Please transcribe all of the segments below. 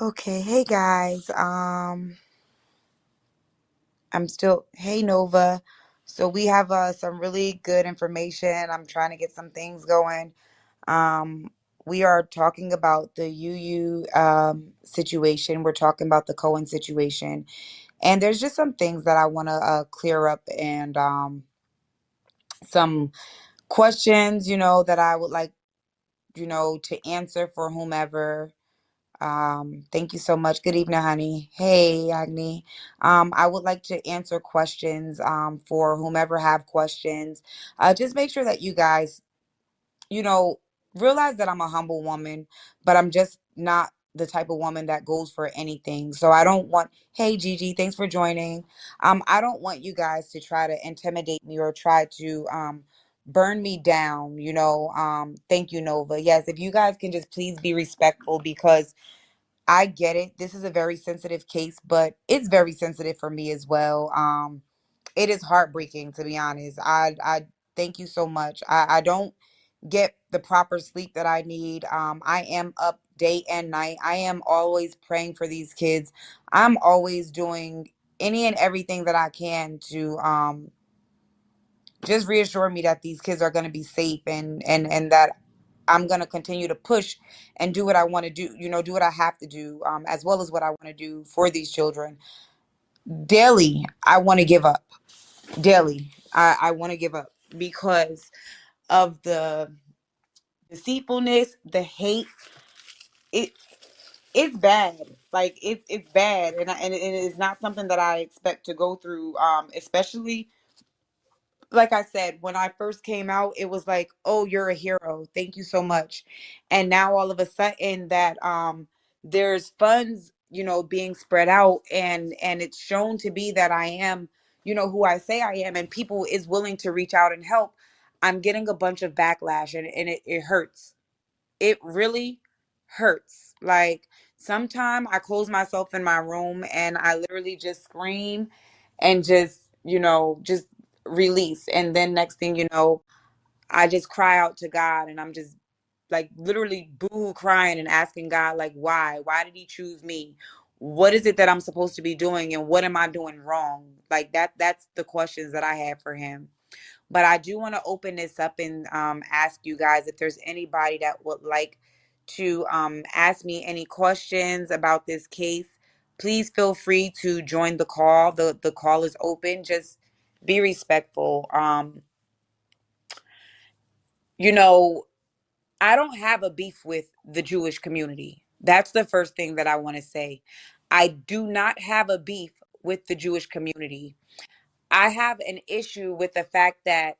Okay, hey guys. Hey Nova. So we have some really good information. I'm trying to get some things going. Um, we are talking about the UU situation. We're talking about the Cohen situation, and there's just some things that I want to clear up and some questions, that I would like, to answer for whomever. Thank you so much. Good evening, honey. Hey, Agni. I would like to answer questions for whomever have questions. Just make sure that you guys, you know, realize that I'm a humble woman, but I'm just not the type of woman that goes for anything. So I don't want, hey, Gigi, thanks for joining. I don't want you guys to try to intimidate me or try to burn me down, Thank you, Nova. Yes, if you guys can just please be respectful because I get it. This is a very sensitive case, but it's very sensitive for me as well. It is heartbreaking to be honest. I thank you so much. I don't get the proper sleep that I need. I am up day and night. I am always praying for these kids. I'm always doing any and everything that I can to just reassure me that these kids are going to be safe and that I'm going to continue to push and do what I want to do, do what I have to do, as well as what I want to do for these children. Daily, I want to give up. Daily, I want to give up because of the deceitfulness, the hate. It it's bad. Like it's bad, and it is not something that I expect to go through. Especially like I said, when I first came out, it was like, "Oh, you're a hero. Thank you so much." And now all of a sudden that there's funds, being spread out and it's shown to be that I am, who I say I am and people is willing to reach out and help. I'm getting a bunch of backlash and it hurts. It really hurts. Like sometimes I close myself in my room and I literally just scream and just release. And then next thing you know, I just cry out to God and I'm just like literally boo crying and asking God, like, why? Why did he choose me? What is it that I'm supposed to be doing and what am I doing wrong? Like that's the questions that I have for him. But I do want to open this up and ask you guys if there's anybody that would like to ask me any questions about this case. Please feel free to join the call. The call is open. Just be respectful. You know, I don't have a beef with the Jewish community. That's the first thing that I want to say. I do not have a beef with the Jewish community. I have an issue with the fact that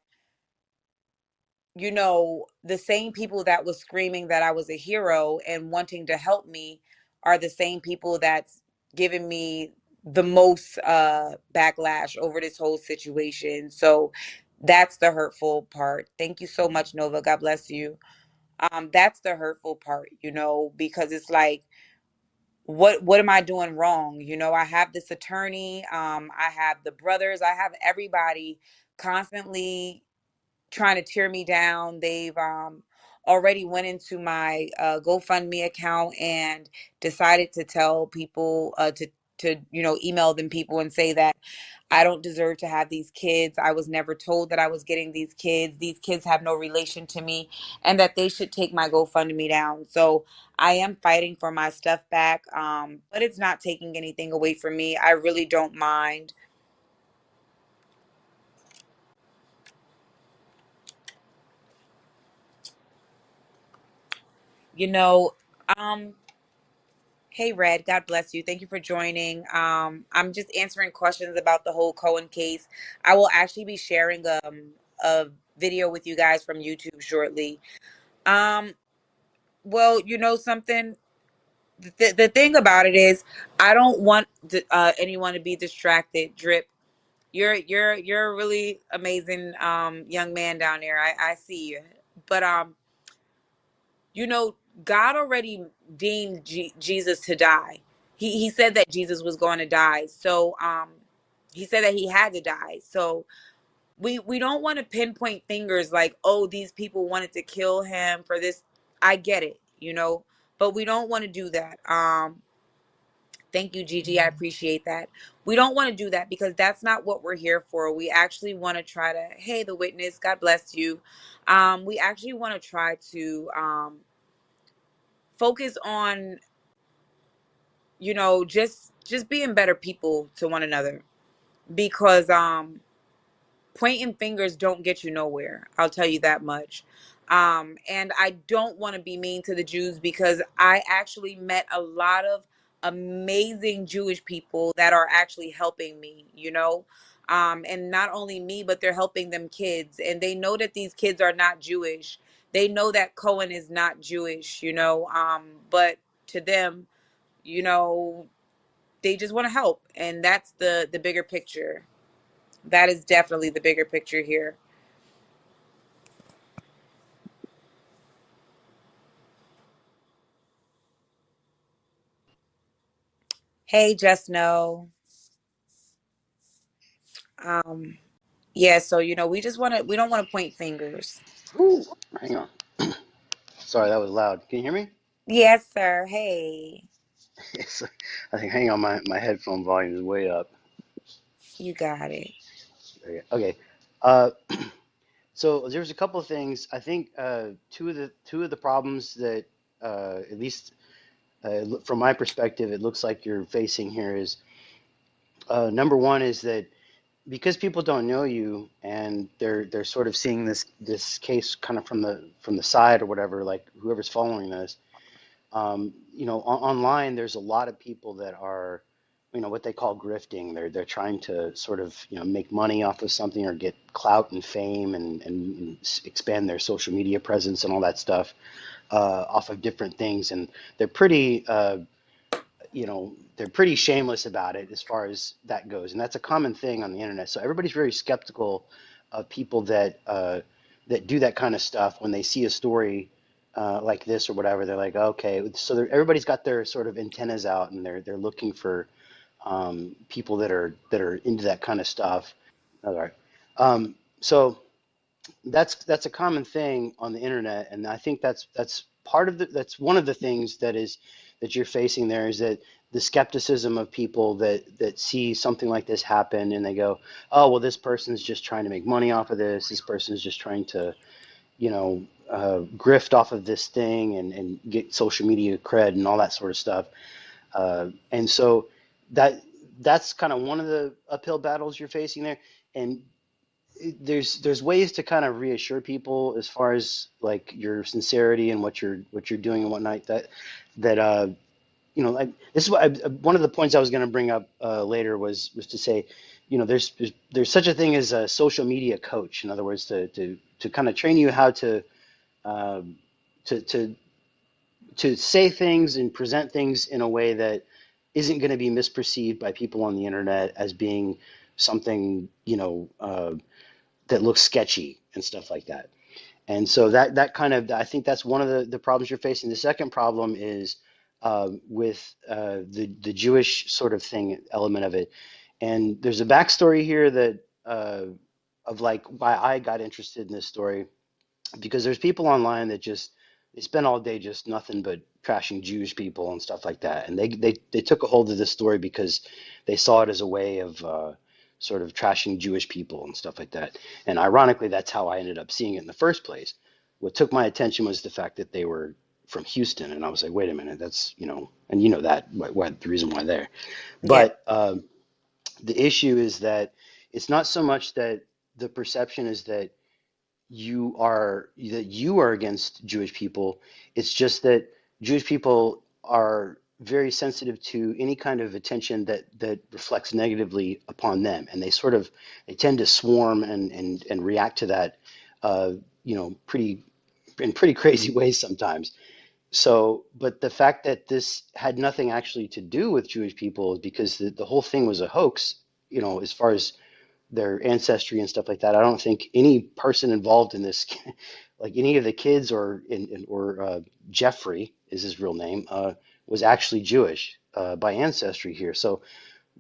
the same people that was screaming that I was a hero and wanting to help me are the same people that's giving me the most backlash over this whole situation. So that's the hurtful part. Thank you so much, Nova. God bless you. That's the hurtful part, because it's like, what am I doing wrong? I have this attorney, I have the brothers, I have everybody constantly trying to tear me down. They've already went into my GoFundMe account and decided to tell people to email them people and say that I don't deserve to have these kids. I was never told that I was getting these kids. These kids have no relation to me, and that they should take my GoFundMe down. So I am fighting for my stuff back, but it's not taking anything away from me. I really don't mind. You know, um, Hey Red, God bless you. Thank you for joining. I'm just answering questions about the whole Cohen case. I will actually be sharing a video with you guys from YouTube shortly. Um, well, you know something. The thing about it is, I don't want anyone to be distracted. Drip, you're a really amazing young man down there. I see you, but you know, God already deemed Jesus to die. He said that Jesus was going to die. So he said that he had to die. So we don't want to pinpoint fingers like, oh, these people wanted to kill him for this. I get it, but we don't want to do that. Thank you, Gigi. I appreciate that. We don't want to do that because that's not what we're here for. We actually want to try to, hey, the witness, God bless you. We actually want to try to focus on, just being better people to one another, because pointing fingers don't get you nowhere. I'll tell you that much. And I don't want to be mean to the Jews, because I actually met a lot of amazing Jewish people that are actually helping me. And not only me, but they're helping them kids. And they know that these kids are not Jewish. They know that Cohen is not Jewish. But to them, you know, they just want to help. And that's the bigger picture. That is definitely the bigger picture here. Hey, just know. Um, yeah, so we don't want to point fingers. Ooh, hang on. Sorry, that was loud. Can you hear me? Yes, sir. Hey, Yes. I think, hang on, my headphone volume is way up. you got it. Okay. Uh, so there's a couple of things. I think two of the problems that at least from my perspective, it looks like you're facing here is number one is that because people don't know you and they're sort of seeing this case kind of from the side or whatever, like whoever's following this. Online, there's a lot of people that are, what they call grifting. They're trying to sort of, make money off of something or get clout and fame and expand their social media presence and all that stuff off of different things. And they're pretty, they're pretty shameless about it as far as that goes. And that's a common thing on the internet. So everybody's very skeptical of people that do that kind of stuff when they see a story like this or whatever. They're like, okay, so everybody's got their sort of antennas out and they're looking for people that are into that kind of stuff. All right. So that's a common thing on the internet, and I think that's part of that's one of the things that you're facing there is that the skepticism of people that see something like this happen and they go, oh well, this person's just trying to make money off of this. This person's just trying to grift off of this thing and get social media cred and all that sort of stuff. And so that's kind of one of the uphill battles you're facing there. And there's ways to kind of reassure people as far as like your sincerity and what you're doing and whatnot. Like this is what one of the points I was going to bring up later was to say, there's such a thing as a social media coach. In other words, to kind of train you how um, to to to say things and present things in a way that isn't going to be misperceived by people on the internet as being something that looks sketchy and stuff like that. And so that kind of, I think that's one of the problems you're facing. The second problem is with the Jewish sort of thing element of it. And there's a backstory here that of like why I got interested in this story, because there's people online that just they spend all day just nothing but trashing Jewish people and stuff like that. And they took a hold of this story because they saw it as a way of sort of trashing Jewish people and stuff like that. And ironically, that's how I ended up seeing it in the first place. What took my attention was the fact that they were from Houston, and I was like, wait a minute, that's and that what the reason why they're. Yeah. But the issue is that it's not so much that the perception is that you are against Jewish people. It's just that Jewish people are very sensitive to any kind of attention that reflects negatively upon them, and they tend to swarm and react to that, pretty in pretty crazy ways sometimes. So, but the fact that this had nothing actually to do with Jewish people is because the whole thing was a hoax, as far as their ancestry and stuff like that. I don't think any person involved in this, like any of the kids or Jeffrey is his real name, was actually Jewish by ancestry here. So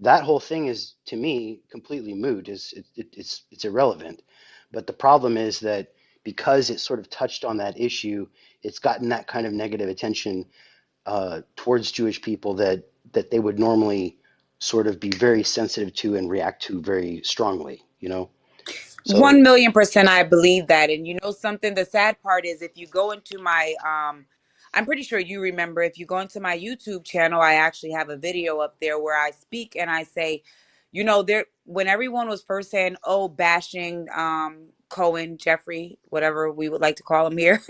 that whole thing is to me completely moot. It's irrelevant. But the problem is that because it sort of touched on that issue, it's gotten that kind of negative attention towards Jewish people that that they would normally sort of be very sensitive to and react to very strongly, you know? So 1,000,000% I believe that. And you know something, the sad part is if you go into my I'm pretty sure you remember, if you go into my YouTube channel, I actually have a video up there where I speak and I say, you know, there when everyone was first saying, oh, bashing Cohen, Jeffrey, whatever we would like to call him here.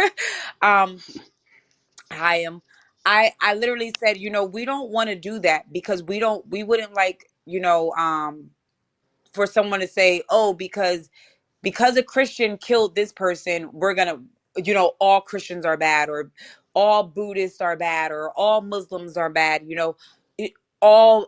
um I am I literally said, you know, we don't want to do that because we wouldn't like, you know, for someone to say, oh, because a Christian killed this person, we're gonna, you know, all Christians are bad, or all Buddhists are bad, or all Muslims are bad, you know, it, all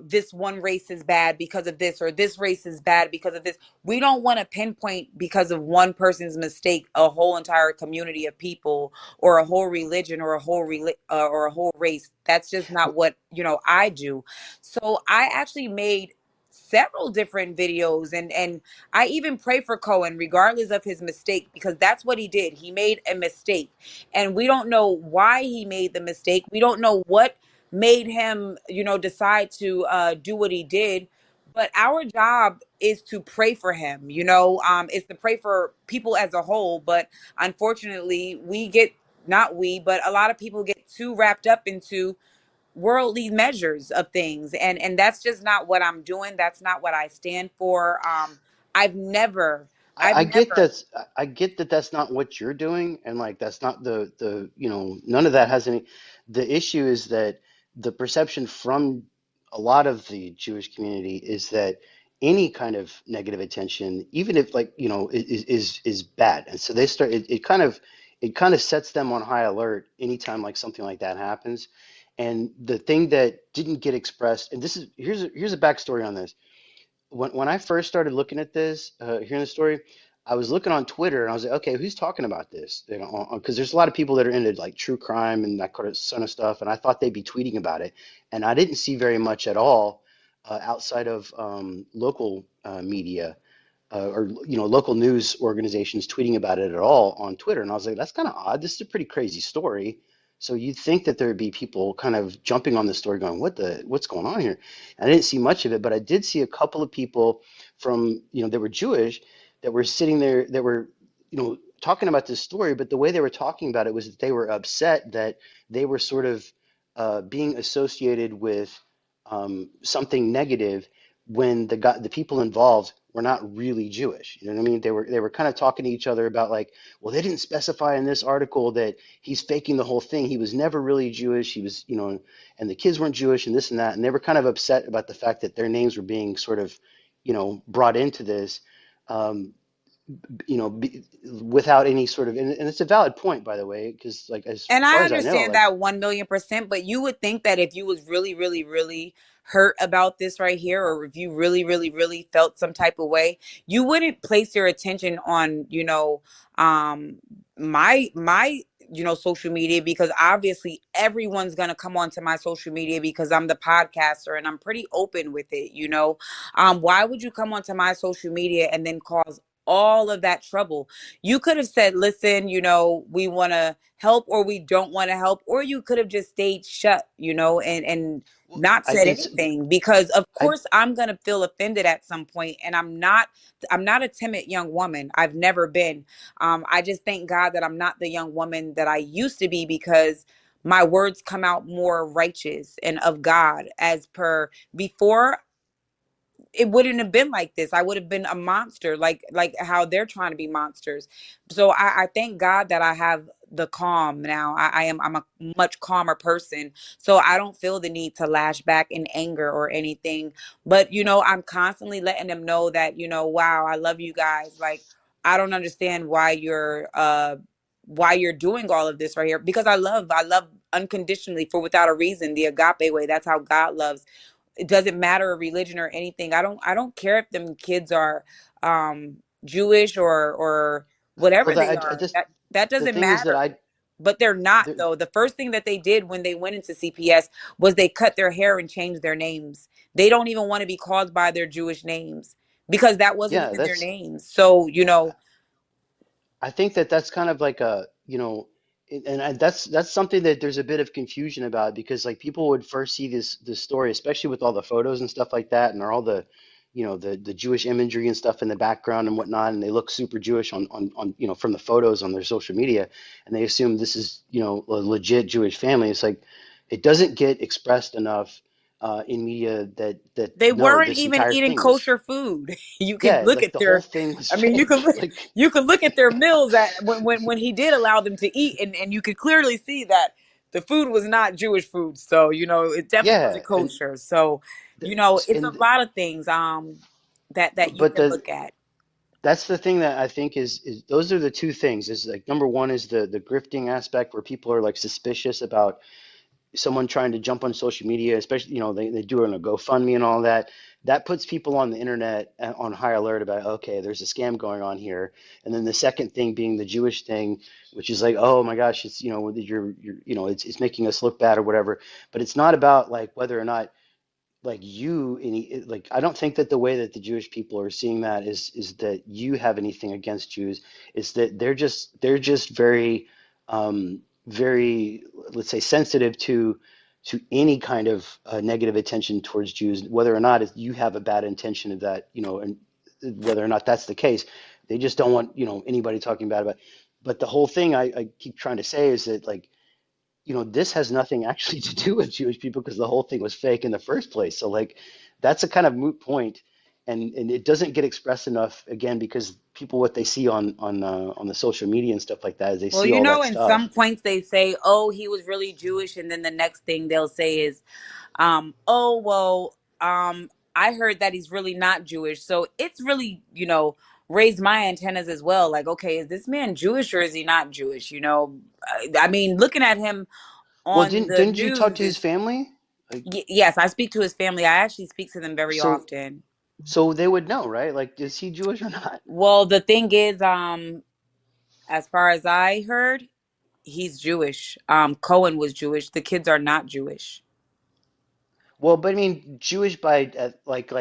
this one race is bad because of this, or this race is bad because of this. We don't want to pinpoint because of one person's mistake a whole entire community of people, or a whole religion, or or a whole race. That's just not what, you know, I do. So I actually made several different videos, and I even pray for Cohen, regardless of his mistake, because that's what he did. He made a mistake, and we don't know why he made the mistake. We don't know what made him, you know, decide to do what he did. But our job is to pray for him. You know, is to pray for people as a whole. But unfortunately, we get not we, but a lot of people get too wrapped up into worldly measures of things, and that's just not what I'm doing. That's not what I stand for. I've never I've I get never that. I get that that's not what you're doing, and like that's not the you know, none of that has any. The issue is that the perception from a lot of the Jewish community is that any kind of negative attention, even if like you know, is bad, and so they start it kind of sets them on high alert anytime like something like that happens. And the thing that didn't get expressed, and this is here's a backstory on this when I first started looking at this, hearing the story, I was looking on Twitter and I was like, okay, who's talking about this? You know, because there's a lot of people that are into like true crime and that kind of stuff, and I thought they'd be tweeting about it, and I didn't see very much at all outside of local media or you know local news organizations tweeting about it at all on Twitter, and I was like, that's kind of odd. This is a pretty crazy story. So you'd think that there would be people kind of jumping on the story, going, what's going on here?" And I didn't see much of it, but I did see a couple of people from you know that were Jewish that were sitting there that were you know talking about this story, but the way they were talking about it was that they were upset that they were sort of being associated with something negative when the people involved were not really Jewish. You know what I mean? They were kind of talking to each other about like, well, they didn't specify in this article that he's faking the whole thing. He was never really Jewish. He was, you know, and the kids weren't Jewish and this and that. And they were kind of upset about the fact that their names were being sort of, you know, brought into this, um, you know, without any sort of, and it's a valid point, by the way, because like as And far I as I know, understand like, that 1,000,000%, but you would think that if you was really, really, really hurt about this right here, or if you really, really, really felt some type of way, you wouldn't place your attention on, you know, um, my you know, social media, because obviously everyone's gonna come onto my social media because I'm the podcaster and I'm pretty open with it, you know. Why would you come onto my social media and then cause all of that trouble? You could have said, listen, you know, we want to help, or we don't want to help, or you could have just stayed shut, you know, and not I said it's anything, because of I course I'm going to feel offended at some point. And I'm not a timid young woman. I've never been. I just thank God that I'm not the young woman that I used to be, because my words come out more righteous and of God. As per before, it wouldn't have been like this. I would have been a monster, like how they're trying to be monsters. So I thank God that I have the calm now. I'm a much calmer person. So I don't feel the need to lash back in anger or anything. But you know, I'm constantly letting them know that, you know, wow, I love you guys. Like, I don't understand why you're doing all of this right here, because I love unconditionally, for without a reason, the agape way. That's how God loves. It doesn't matter a religion or anything. I don't care if them kids are Jewish or whatever well they I are. just That the doesn't thing is that matter. But they're not, there, though. The first thing that they did when they went into CPS was they cut their hair and changed their names. They don't even want to be called by their Jewish names, because that wasn't yeah, even their that's names. So, you know, I think that that's kind of like a, you know, that's something that there's a bit of confusion about because like people would first see this story, especially with all the photos and stuff like that, and all the the Jewish imagery and stuff in the background and whatnot, and they look super Jewish on from the photos on their social media, and they assume this is a legit Jewish family. It's like it doesn't get expressed enough in media that They no, weren't this even entire eating thing was kosher food. You can yeah, look like at the whole their, thing was I mean, fake. Like you can look at their meals at when he did allow them to eat, and you could clearly see that the food was not Jewish food. So it definitely yeah, wasn't kosher. So it's a and lot of things that you but can the look at. that's the thing that I think is those are the two things. Is like number one is the grifting aspect where people are like suspicious about someone trying to jump on social media, especially they do it on a GoFundMe and all that. That puts people on the internet on high alert about okay, there's a scam going on here. And then the second thing being the Jewish thing, which is like oh my gosh, it's you're it's making us look bad or whatever. But it's not about like whether or not like like I don't think that the way that the Jewish people are seeing that is that you have anything against Jews. Is that they're just very very, let's say, sensitive to any kind of negative attention towards Jews, whether or not you have a bad intention of that, and whether or not that's the case. They just don't want anybody talking bad about it. But the whole thing I keep trying to say is that like this has nothing actually to do with Jewish people because the whole thing was fake in the first place. So like that's a kind of moot point, and it doesn't get expressed enough again because people what they see on the social media and stuff like that is they Well, see all that in some stuff. points they say, "Oh, he was really Jewish," and then the next thing they'll say is, "Oh, well, I heard that he's really not Jewish." So it's really, raised my antennas as well. Like, okay, is this man Jewish or is he not Jewish? I mean, looking at him Well, on didn't the didn't you talk news to his is, family? Like yes, I speak to his family. I actually speak to them very so often. so they would know, right? Like is he Jewish or not? Well, the thing is, as far as I heard, he's Jewish. Cohen was Jewish. The kids are not Jewish. Well, but I mean Jewish by like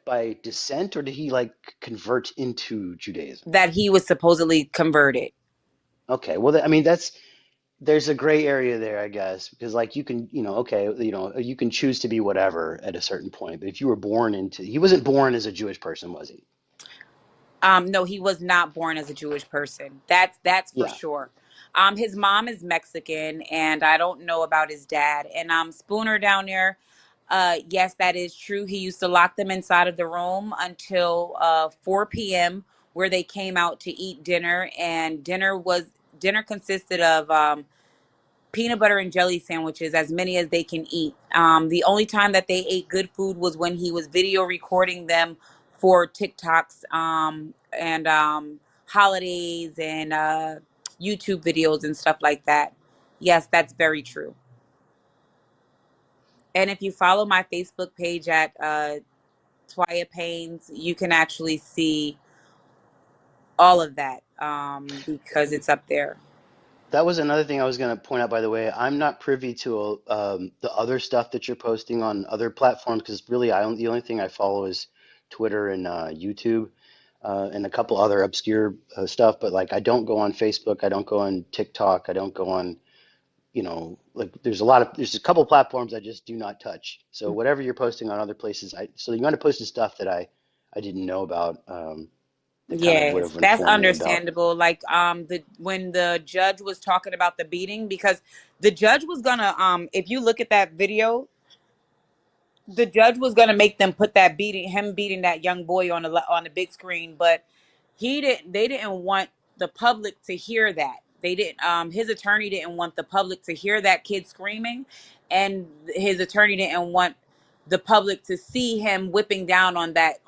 by descent or did he like convert into Judaism? That he was supposedly converted. Okay, well, I mean there's a gray area there, I guess, because like you can, okay, you can choose to be whatever at a certain point, but if you were born into, he wasn't born as a Jewish person, was he? No, he was not born as a Jewish person. That's for Yeah. sure. His mom is Mexican, and I don't know about his dad. And Spooner down there, yes, that is true. He used to lock them inside of the room until 4 p.m., where they came out to eat dinner, and dinner consisted of peanut butter and jelly sandwiches, as many as they can eat. The only time that they ate good food was when he was video recording them for TikToks and holidays and YouTube videos and stuff like that. Yes, that's very true. And if you follow my Facebook page at Twaya Paynes, you can actually see all of that because it's up there. That was another thing I was going to point out, by the way. I'm not privy to the other stuff that you're posting on other platforms because really, the only thing I follow is Twitter and YouTube and a couple other obscure stuff. But like, I don't go on Facebook, I don't go on TikTok, I don't go on like there's a couple platforms I just do not touch. So whatever you're posting on other places, so you might have posted stuff that I didn't know about, that kind of would Yes, have that's informed me about. understandable. Like the when the judge was talking about the beating, because the judge was gonna if you look at that video, the judge was gonna make them put that beating that young boy on the big screen, but they didn't want the public to hear that. They didn't his attorney didn't want the public to hear that kid screaming, and his attorney didn't want the public to see him whipping down on that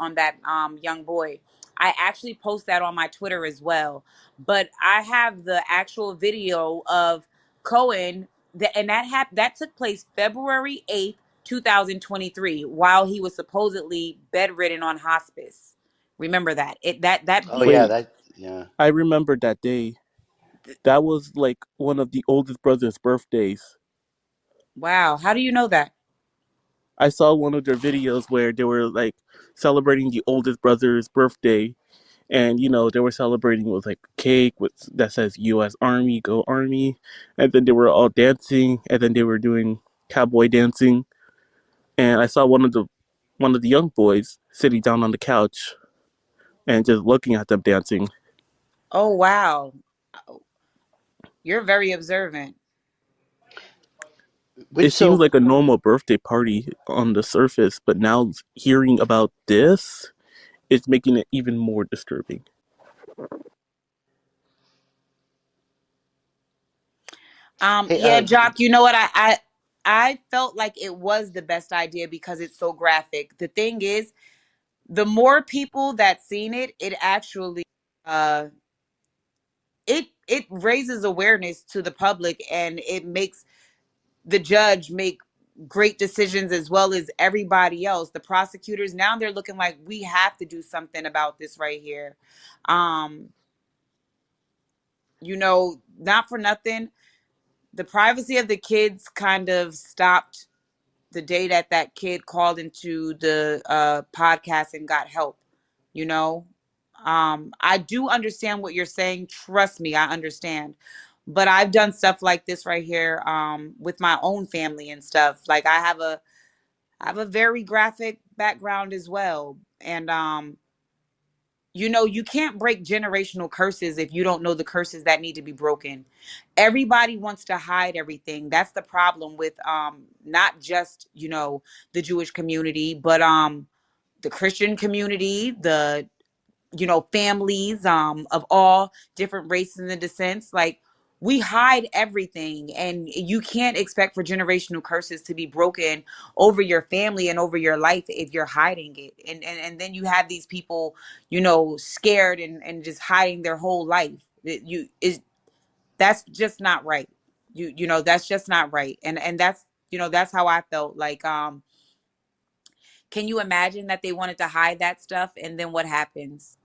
young boy. I actually post that on my Twitter as well, but I have the actual video of Cohen and that took place February 8th, 2023, while he was supposedly bedridden on hospice. Remember that. That Oh yeah, beating. Wait, that yeah. I remember that day. That was like one of the oldest brother's birthdays. Wow, how do you know that? I saw one of their videos where they were like celebrating the oldest brother's birthday, And they were celebrating with like cake with that says U.S. Army, go Army, and then they were all dancing, and then they were doing cowboy dancing, and I saw one of the young boys sitting down on the couch and just looking at them dancing. Oh, wow. You're very observant. It seems So, like a normal birthday party on the surface, but now hearing about this is making it even more disturbing. hey, Yeah, Jock, you know what? I felt like it was the best idea because it's so graphic. The thing is, the more people that seen it, it actually uh it raises awareness to the public, and it makes the judge make great decisions as well as everybody else. The prosecutors, now they're looking like we have to do something about this right here. Um, not for nothing, the privacy of the kids kind of stopped the day that that kid called into the podcast and got help. you know I do understand what you're saying. Trust me, I understand. But I've done stuff like this right here with my own family and stuff. Like I have a very graphic background as well. And you can't break generational curses if you don't know the curses that need to be broken. Everybody wants to hide everything. That's the problem with not just, the Jewish community, but the Christian community, the families of all different races and descents. Like, we hide everything, and you can't expect for generational curses to be broken over your family and over your life if you're hiding it. And then you have these people, scared and just hiding their whole life. That's just not right. That's just not right. And that's how I felt. Like, can you imagine that they wanted to hide that stuff, and then what happens?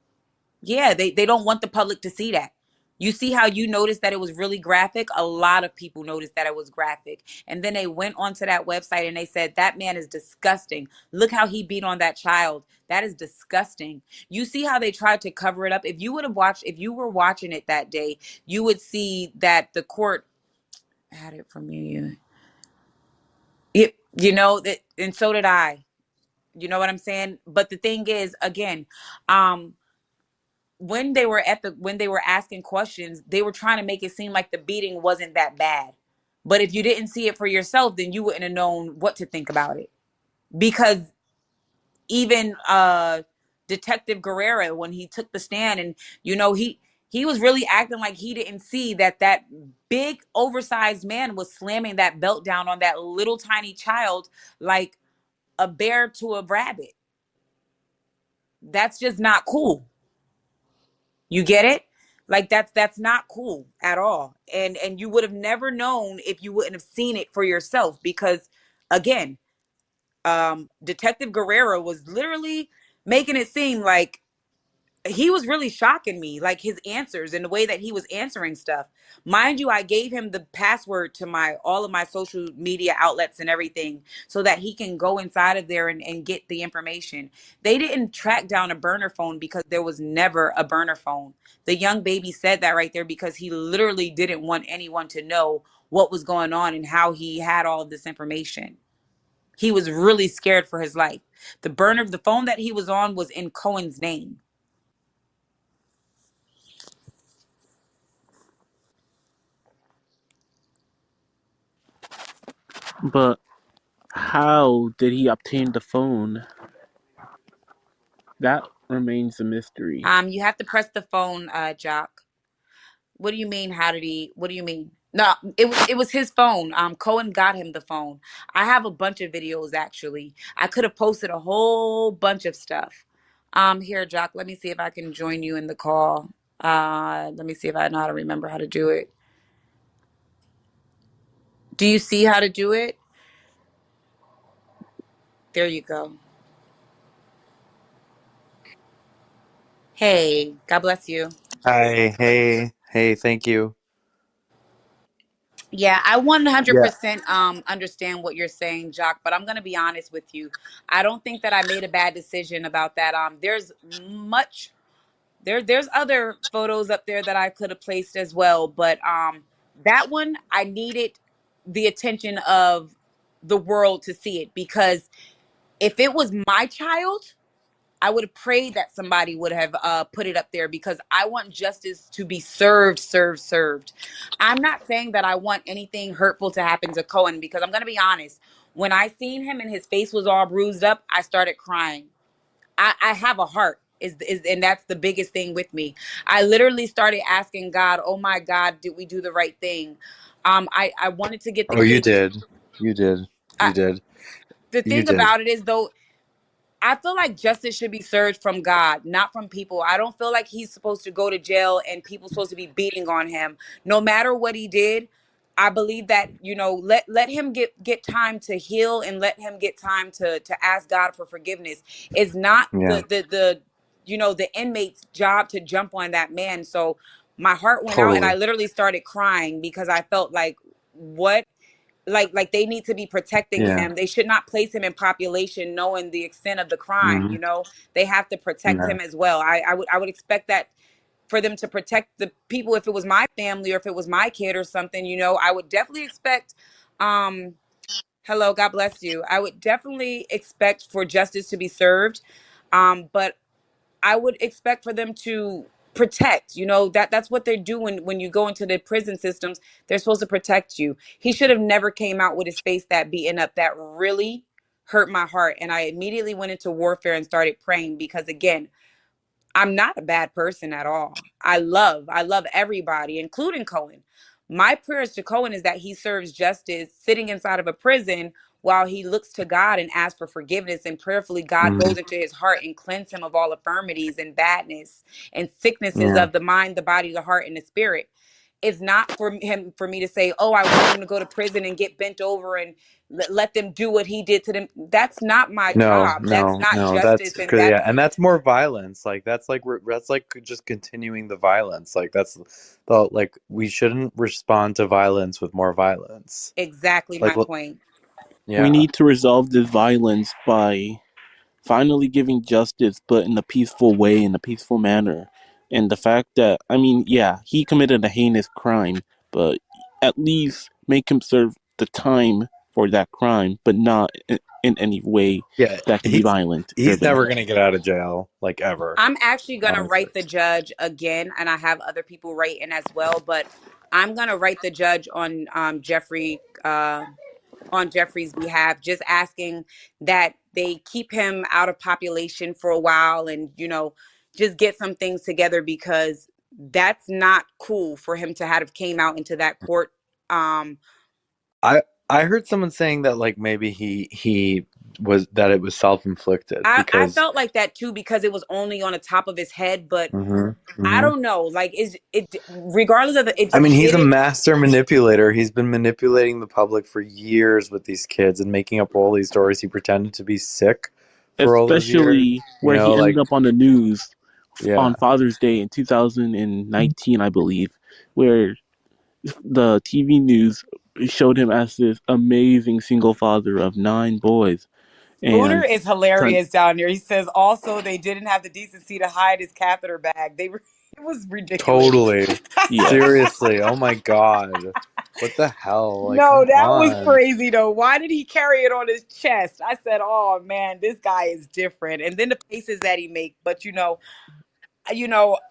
Yeah, they don't want the public to see that. You see how you noticed that it was really graphic? A lot of people noticed that it was graphic. And then they went onto that website and they said, that man is disgusting. Look how he beat on that child. That is disgusting. You see how they tried to cover it up? If you were watching it that day, you would see that the court had it from you. That, and so did I. You know what I'm saying? But the thing is, again, um, when they were asking questions, they were trying to make it seem like the beating wasn't that bad. But if you didn't see it for yourself, then you wouldn't have known what to think about it. Because even Detective Guerrero, when he took the stand, and he was really acting like he didn't see that big oversized man was slamming that belt down on that little tiny child like a bear to a rabbit. That's just not cool. You get it? Like, that's not cool at all. And you would have never known if you wouldn't have seen it for yourself. Because again, Detective Guerrero was literally making it seem like he was really shocking me, like his answers and the way that he was answering stuff. Mind you, I gave him the password to my all of my social media outlets and everything so that he can go inside of there and get the information. They didn't track down a burner phone because there was never a burner phone. The young baby said that right there because he literally didn't want anyone to know what was going on and how he had all of this information. He was really scared for his life. The phone that he was on was in Cohen's name. But how did he obtain the phone? That remains a mystery. You have to press the phone, Jock. What do you mean? How did he? What do you mean? No, it was his phone. Cohen got him the phone. I have a bunch of videos actually. I could have posted a whole bunch of stuff. Here, Jock. Let me see if I can join you in the call. Let me see if I know how to remember how to do it. Do you see how to do it? There you go. Hey, God bless you. Hi, hey, thank you. Yeah, I Yeah. 100% understand what you're saying, Jock, but I'm going to be honest with you. I don't think that I made a bad decision about that. There's much There's other photos up there that I could have placed as well, but that one I needed the attention of the world to see it, because if it was my child, I would have prayed that somebody would have put it up there, because I want justice to be served, served, served. I'm not saying that I want anything hurtful to happen to Cohen, because I'm going to be honest. When I seen him and his face was all bruised up, I started crying. I have a heart, and that's the biggest thing with me. I literally started asking God, oh my God, did we do the right thing? I wanted to get the Oh, you kids. did. You did. I, You did. the You thing did. about it is, though, I feel like justice should be served from God, not from people. I don't feel like he's supposed to go to jail and people supposed to be beating on him. No matter what he did, I believe that, let him get time to heal, and let him get time to ask God for forgiveness. It's not Yeah. the inmate's job to jump on that man. So my heart went out, and I Totally. literally started crying, because I felt like, what? Like they need to be protecting Yeah. him. They should not place him in population knowing the extent of the crime. Hmm. They have to protect Yeah. him as well. I would expect that for them to protect the people. If it was my family, or if it was my kid or something, I would definitely expect, um hello, God bless you, I would definitely expect for justice to be served. But I would expect for them to protect. That's what they do when you go into the prison systems. They're supposed to protect you. He should have never came out with his face that beaten up. That really hurt my heart, and I immediately went into warfare and started praying, because again, I'm not a bad person at all. I love everybody, including Cohen. My prayers to Cohen is that he serves justice sitting inside of a prison, while he looks to God and asks for forgiveness, and prayerfully God Hmm. goes into his heart and cleanse him of all infirmities and badness and sicknesses Yeah. of the mind, the body, the heart, and the spirit. It's not for me to say, oh, I want him to go to prison and get bent over and let them do what he did to them. That's not my No, job. That's no, not no. That's justice, and because, yeah, that's and that's more violence. Like that's like just continuing the violence. Like that's the like we shouldn't respond to violence with more violence. exactly Like, my point. We yeah, need to resolve this violence by finally giving justice, but in a peaceful way, in a peaceful manner. And the fact that, I mean, yeah, he committed a heinous crime, but at least make him serve the time for that crime, but not in any way yeah. that could be violent He's driven. never gonna get out of jail, like ever. I'm actually going to Honestly. write the judge again, and I have other people writing as well, but I'm going to write the judge on Jeffrey's behalf, just asking that they keep him out of population for a while, and just get some things together, because that's not cool for him to have came out into that court. um I heard someone saying that like maybe he was that it was self inflicted I because. felt like that too, because it was only on the top of his head, but Hmm. I Hmm. don't know. Like, is it, regardless of I mean, he's did a it? master manipulator. He's been manipulating the public for years with these kids and making up all these stories. He pretended to be sick for all those years. Especially where he ended Like, up on the news yeah, on Father's Day in 2019, I believe, where the TV news showed him as this amazing single father of 9 boys. Booter And is ton- hilarious down there. He says also they didn't have the decency to hide his catheter bag. They were, it was ridiculous. totally. yes, Seriously. Oh my God. What the hell? Like, No, come that was on. crazy though. Why did he carry it on his chest? I said, "Oh man, this guy is different." And then the faces that he make, but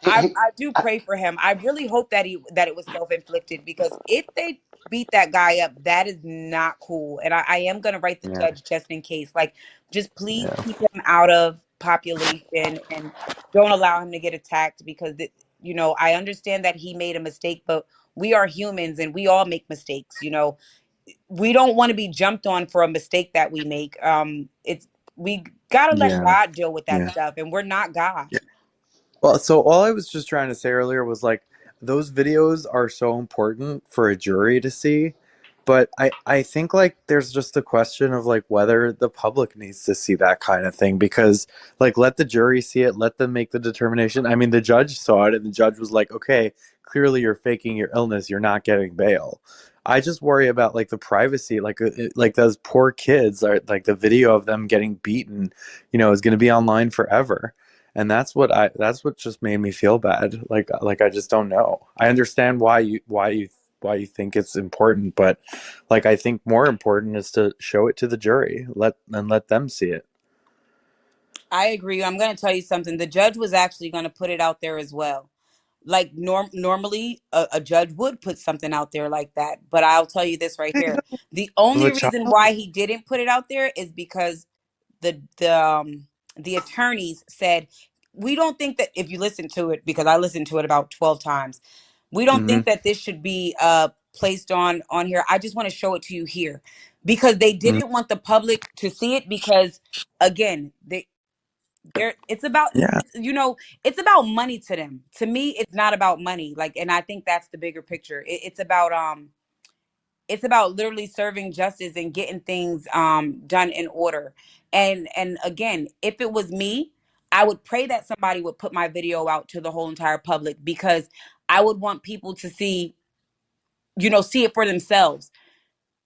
Hey, hey, I do pray for him. I really hope that it was self-inflicted, because if they beat that guy up, that is not cool. And I am gonna write the Yeah, judge just in case. Like, just please yeah, keep him out of population, and don't allow him to get attacked, because I understand that he made a mistake, but we are humans and we all make mistakes. We don't want to be jumped on for a mistake that we make. It's We gotta let yeah, God deal with that yeah. stuff, and we're not God. Well, so all I was just trying to say earlier was like those videos are so important for a jury to see, but I think like there's just a question of like whether the public needs to see that kind of thing because like let the jury see it, let them make the determination. I mean, the judge saw it and the judge was like, "Okay, clearly you're faking your illness, you're not getting bail." I just worry about like the privacy, like those poor kids are like the video of them getting beaten, is going to be online forever. And that's what just made me feel bad. Like I just don't know. I understand why you think it's important, but like I think more important is to show it to the jury. Let them see it. I agree. I'm going to tell you something. The judge was actually going to put it out there as well. Like normally a judge would put something out there like that, but I'll tell you this right here. The Of a only reason child? why he didn't put it out there is because the attorneys said, we don't think that, if you listen to it, because I listened to it about 12 times, we don't Mm-hmm. think that this should be placed on here. I just want to show it to you here, because they Mm-hmm. didn't want the public to see it, because again, there it's about Yeah. it's about money to them. To me, it's not about money. Like, and I think that's the bigger picture. It's about literally serving justice and getting things done in order. And again, if it was me, I would pray that somebody would put my video out to the whole entire public, because I would want people to see, see it for themselves.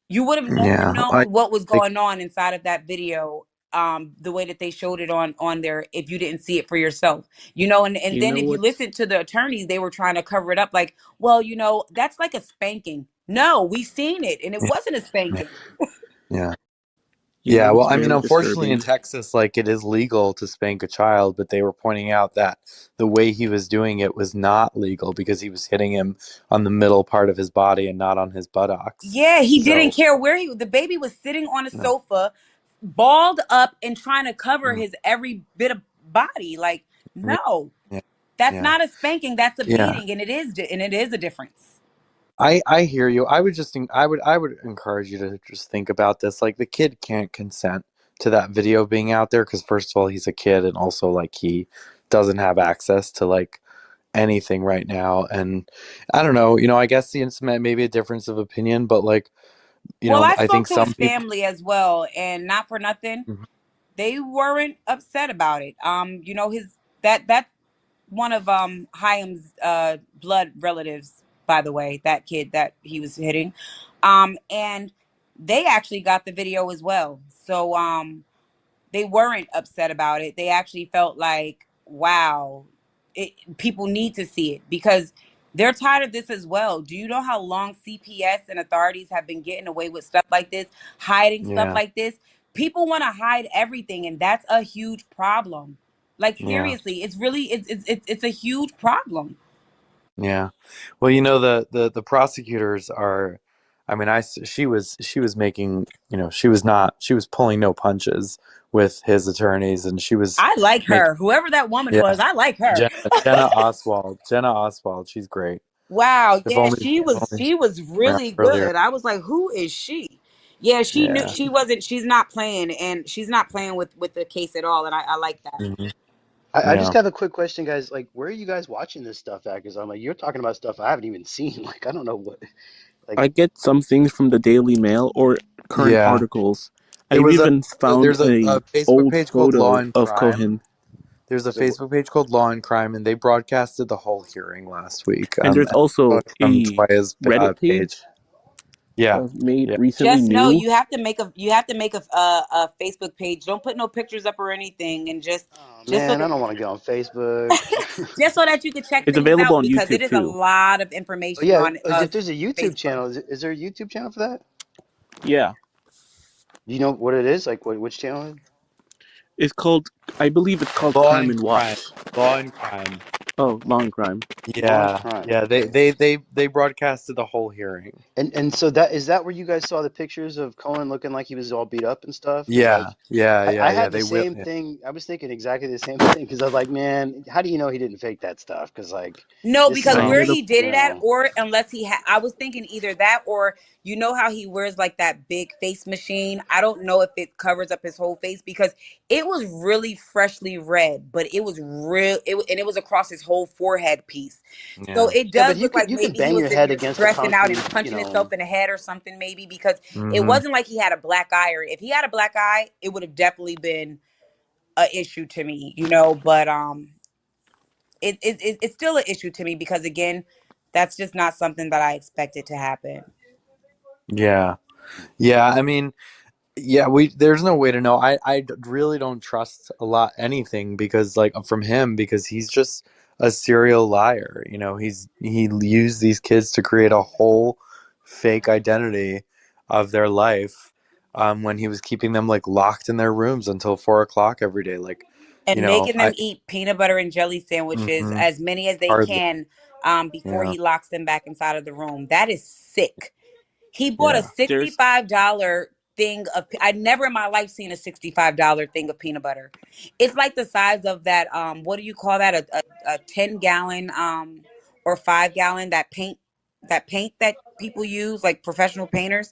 You would have never Yeah. known what was I going on inside of that video, the way that they showed it on there, if you didn't see it for yourself. And You then know if you what's listen to the attorneys, they were trying to cover it up like, well, that's like a spanking. No, we seen it, and it yeah. wasn't a Yeah. spanking. Yeah. you know Yeah, well, what's I mean, very unfortunately, in disturbing? Texas, like it is legal to spank a child, but they were pointing out that the way he was doing it was not legal because he was hitting him on the middle part of his body and not on his buttocks. Yeah, he didn't So, care where the baby was sitting on a no, sofa, balled up and trying to cover mm, his every bit of body. Like, yeah, no, yeah, that's yeah, not a spanking. That's a yeah. beating, and it is a difference. I hear you. I would just think I would encourage you to just think about this. Like the kid can't consent to that video being out there because first of all, he's a kid, and also like he doesn't have access to like anything right now. And I don't know, I guess the incident may be a difference of opinion, but like, Well, I I spoke think to his some people. family as well, and not for nothing, Mhm. they weren't upset about it. His that's one of Chaim's blood relatives, by the way, that kid that he was hitting. And they actually got the video as well. So they weren't upset about it. They actually felt like, wow, people need to see it, because they're tired of this as well. Do you know how long CPS and authorities have been getting away with stuff like this, hiding stuff Yeah, like this? People want to hide everything, and that's a huge problem. Like, yeah, seriously, it's really it's a huge problem. yeah. Well, the prosecutors are. I mean, she was making, she was pulling no punches with his attorneys, and she was I like making, her. Whoever that woman yeah, was, I like her. Jenna Oswald, she's great. Wow, If yeah, only, she if was only she was around really earlier. good. I was like, who is she? Yeah, she knew Yeah. she wasn't she's not playing, and she's not playing with the case at all, and I like that. Hmm. I just Yeah. have a quick question, guys. Like, where are you guys watching this stuff at? Because I'm like, you're talking about stuff I haven't even seen. Like, I don't know what. Like, I get some things from the Daily Mail or current Yeah. articles. It I've was even found there's a a Facebook old page called Law photo and of Crime. Cohen, There's a so Facebook page called Law and Crime, and they broadcasted the whole hearing last week. and there's also From a Twaya's Reddit page. page Yeah. made Yeah. recently Just know new. you have to make a Facebook page. Don't put no pictures up or anything, and just oh just so man, I that don't want to get on Facebook. just so that you can check It's things available out, on because it YouTube is a too. lot of Oh information yeah, on if there's a YouTube Facebook. channel, is there a YouTube channel for that? Yeah, Do you know what it is? Like, which channel? it's called. I believe it's called Law Crime and and Crime. Watch. Law and Crime. Oh, Law and Crime. Law and Yeah. Crime. Yeah. They broadcasted the whole hearing. And so that is that where you guys saw the pictures of Cohen looking like he was all beat up and stuff? Because like, Yeah. Yeah. I Yeah. Yeah. had the They will. same Yeah. thing. I was thinking exactly the same thing because I was like, man, how do you know he didn't fake that stuff? Because like, No, this is because I all, where hear the he did you it at, know. or unless I was thinking either that, or how he wears like that big face machine. I don't know if it covers up his whole face, because it was really freshly red, but it was real, and it was across his whole forehead piece. So Yeah. it Yeah, but does look like you can maybe he bang was your in head there against a stressing out and concrete, punching himself in the head or something, maybe, because it Mm-hmm. wasn't like he had a black eye. Or if he had a black eye, it would have definitely been a issue to me, But it's still an issue to me, because again, that's just not something that I expected to happen. Yeah. Yeah. I mean, Yeah, there's no way to know. Really don't trust a lot anything because like from him because he's just a serial liar. You know, he used these kids to create a whole fake identity of their life when he was keeping them like locked in their rooms until 4 o'clock every day. Like, you And know, making them eat peanut butter and jelly sandwiches, mhm, as many as they hardly, can, before yeah, he locks them back inside of the room. That is sick. He bought a yeah. There's $65 thing of, I never in my life seen a $65 thing of peanut butter. It's like the size of that, what do you call that? A 10 gallon, or 5 gallon, that paint that people use, like professional painters.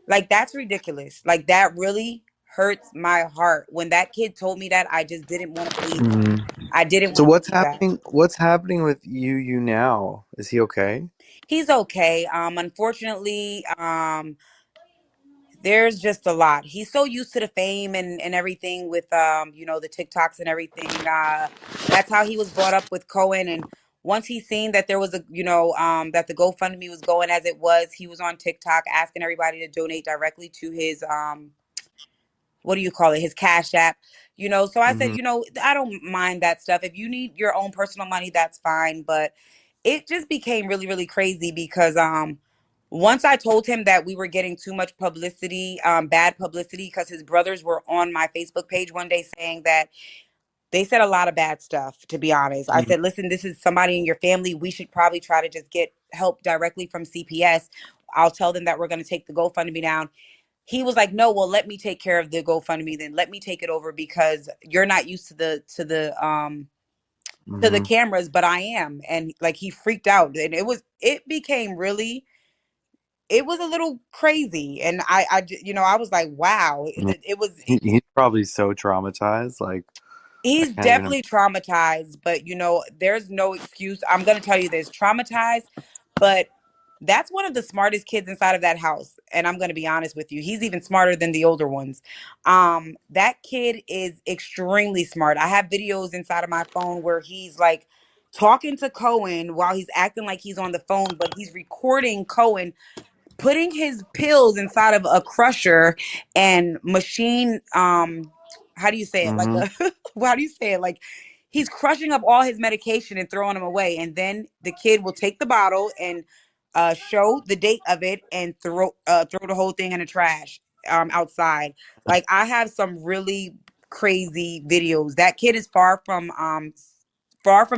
Like, that's ridiculous. Like, that really hurts my heart. When that kid told me that, I just didn't want to believe him. Mhm. I didn't So want to what's believe that. happening? What's happening with you now? Is he okay? He's okay. Unfortunately, there's just a lot. He's so used to the fame and everything with the TikToks and everything. That's how he was brought up with Cohen. And once he seen that there was that the GoFundMe was going as it was, he was on TikTok asking everybody to donate directly to his what do you call it, his Cash App. So I said, Hmm. I don't mind that stuff. If you need your own personal money, that's fine. But it just became really, really crazy because once I told him that we were getting too much publicity, bad publicity, because his brothers were on my Facebook page one day saying that they said a lot of bad stuff, to be honest. I said, listen, this is somebody in your family. We should probably try to just get help directly from CPS. I'll tell them that we're going to take the GoFundMe down. He was like, no, well, let me take care of the GoFundMe, then let me take it over, because you're not used to the Hmm. cameras, but I am. And like, he freaked out, and it became really, it was a little crazy. And I was like, wow, it was. He's probably so traumatized. Like, I He's can't even. definitely traumatized, but there's no excuse. I'm going to tell you this, traumatized, but that's one of the smartest kids inside of that house. And I'm going to be honest with you, he's even smarter than the older ones. That kid is extremely smart. I have videos inside of my phone where he's like talking to Cohen while he's acting like he's on the phone, but he's recording Cohen putting his pills inside of a crusher and machine, how do you say it, like Hmm. a how do you say it, like he's crushing up all his medication and throwing them away, and then the kid will take the bottle and show the date of it and throw the whole thing in the trash, outside. Like, I have some really crazy videos. That kid is far from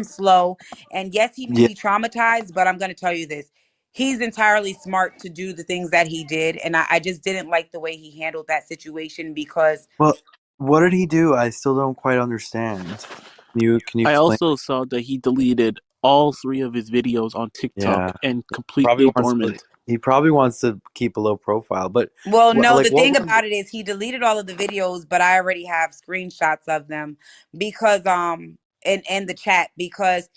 slow, and yes, he may Yeah. be traumatized, but I'm going to tell you this, he's entirely smart to do the things that he did. And I just didn't like the way he handled that situation, because Well, what did he do? I still don't quite understand. Can you I explain? also saw that he deleted all three of his videos on TikTok Yeah. and Probably completely wants to. dormant. He probably wants to keep a low profile. But well, what, no, like, the what thing were? about it is he deleted all of the videos, but I already have screenshots of them, because and the chat, because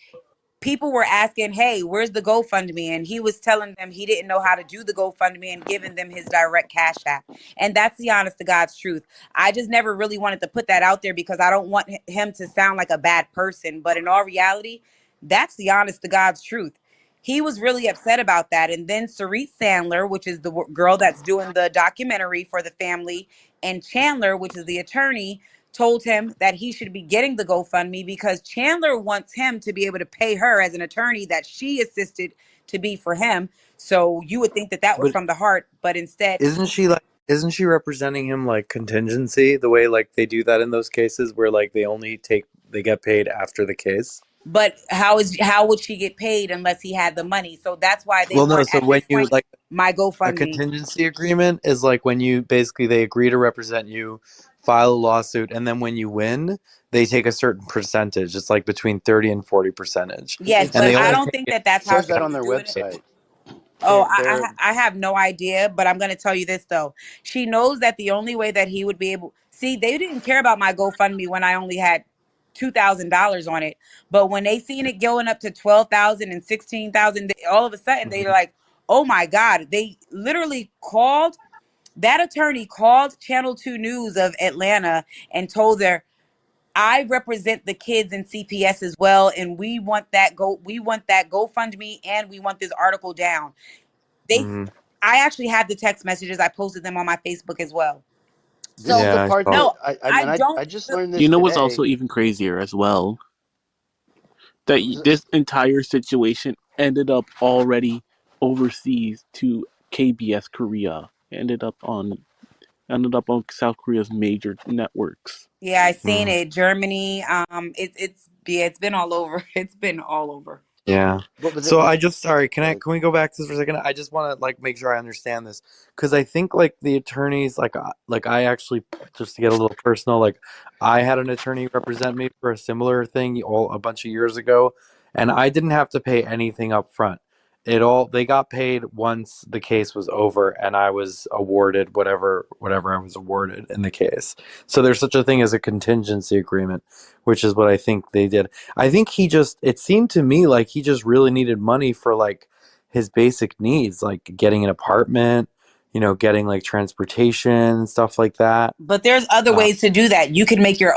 people were asking, hey, where's the GoFundMe? And he was telling them he didn't know how to do the GoFundMe and giving them his direct Cash App. And that's the honest to God's truth. I just never really wanted to put that out there because I don't want him to sound like a bad person. But in all reality, that's the honest to God's truth. He was really upset about that. And then Sarit Sandler, which is the girl that's doing the documentary for the family, and Chandler, which is the attorney, told him that he should be getting the GoFundMe because Chandler wants him to be able to pay her as an attorney that she assisted to be for him. So you would think that that was But from the heart, but instead, isn't she like? Isn't she representing him like contingency the way like they do that in those cases where like they get paid after the case? but how would she get paid unless he had the money? So that's why they Well, no. want, So at when this you point, like my a GoFundMe. contingency agreement is like when you basically they agree to represent you, file a lawsuit, and then when you win, they take a certain percentage. It's like between 30 and 40 percentage, Yes, It and but they says I only that don't take think it that that's it how says she that on was their doing it. website. Oh, They're I have no idea, but I'm going to tell you this though. She knows that the only way that he would be able, see, they didn't care about my GoFundMe when I only had $2,000 on it, but when they seen it going up to 12,000 and 16,000, all of a sudden they're Mhm. like, "Oh my God!" They literally called, that attorney called Channel 2 News of Atlanta and told her, I represent the kids in CPS as well, and we want that GoFundMe, and we want this article down. They, Mhm. I actually have the text messages. I posted them on my Facebook as well. This is So the Yeah, I part saw that no, I I don't just feel, learned You this know what's today. also even crazier as well? That What was it? this entire situation ended up already overseas to KBS Korea. Ended up on South Korea's major networks. yeah, I seen it. it. Germany, it's been all over. It's been all over. Yeah. What was it? So I just sorry, Go ahead. can we go back to this for a second? I just want to like make sure I understand this because I think like the attorneys like I actually just to get a little personal like I had an attorney represent me for a similar thing a bunch of years ago and I didn't have to pay anything up front. They got paid once the case was over and I was awarded whatever I was awarded in the case. So there's such a thing as a contingency agreement, which is what I think they did. I think it seemed to me like he just really needed money for like his basic needs, like getting an apartment, getting like transportation and stuff like that. But there's other Uh, ways to do that. You can make your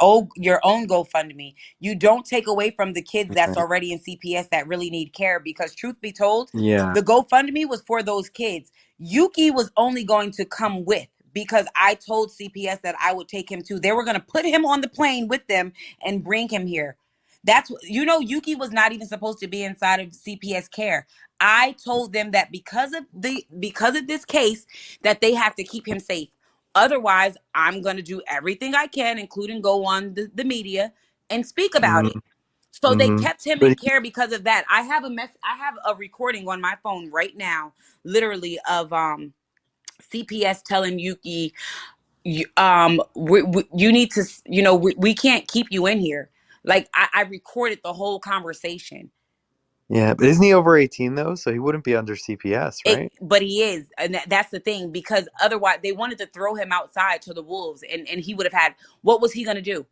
own GoFundMe. You don't take away from the kids that's right. already in CPS that really need care because truth be told, Yeah. the GoFundMe was for those kids. Yuki was only going to come with because I told CPS that I would take him too. They were going to put him on the plane with them and bring him here. Yuki was not even supposed to be inside of CPS care. I told them that because of this case that they have to keep him safe. Otherwise, I'm going to do everything I can, including go on the media and speak about it. Mm-hmm. So they Mm-hmm. kept him in But care because of that. I have a recording on my phone right now, literally of CPS telling Yuki, you need to, we can't keep you in here. Like I recorded the whole conversation. yeah, but isn't he over 18 though? So he wouldn't be under CPS, right? But he is, and that's the thing because otherwise they wanted to throw him outside to the wolves, and he would have had. What was he going to do?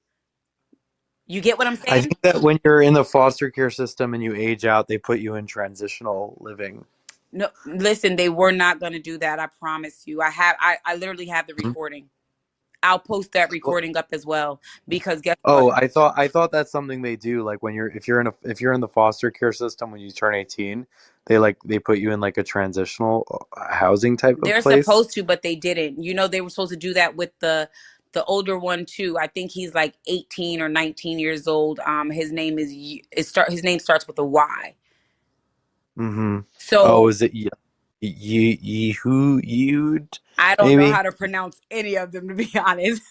You get what I'm I saying? think that when you're in the foster care system and you age out, they put you in transitional living. No, listen, they were not going to do that. I promise you. I literally have the recording. I'll post that Well, recording up as well because guess what? oh, I thought that's something they do. Like when if you're in the foster care system when you turn 18, they put you in like a transitional housing type of They're place. supposed to, but they didn't. They were supposed to do that with the older one too. I think he's like 18 or 19 years old. His name is his name starts with a Y. Mm-hmm. Oh, So is it Yehud? I don't know Maybe. how to pronounce any of them to be honest.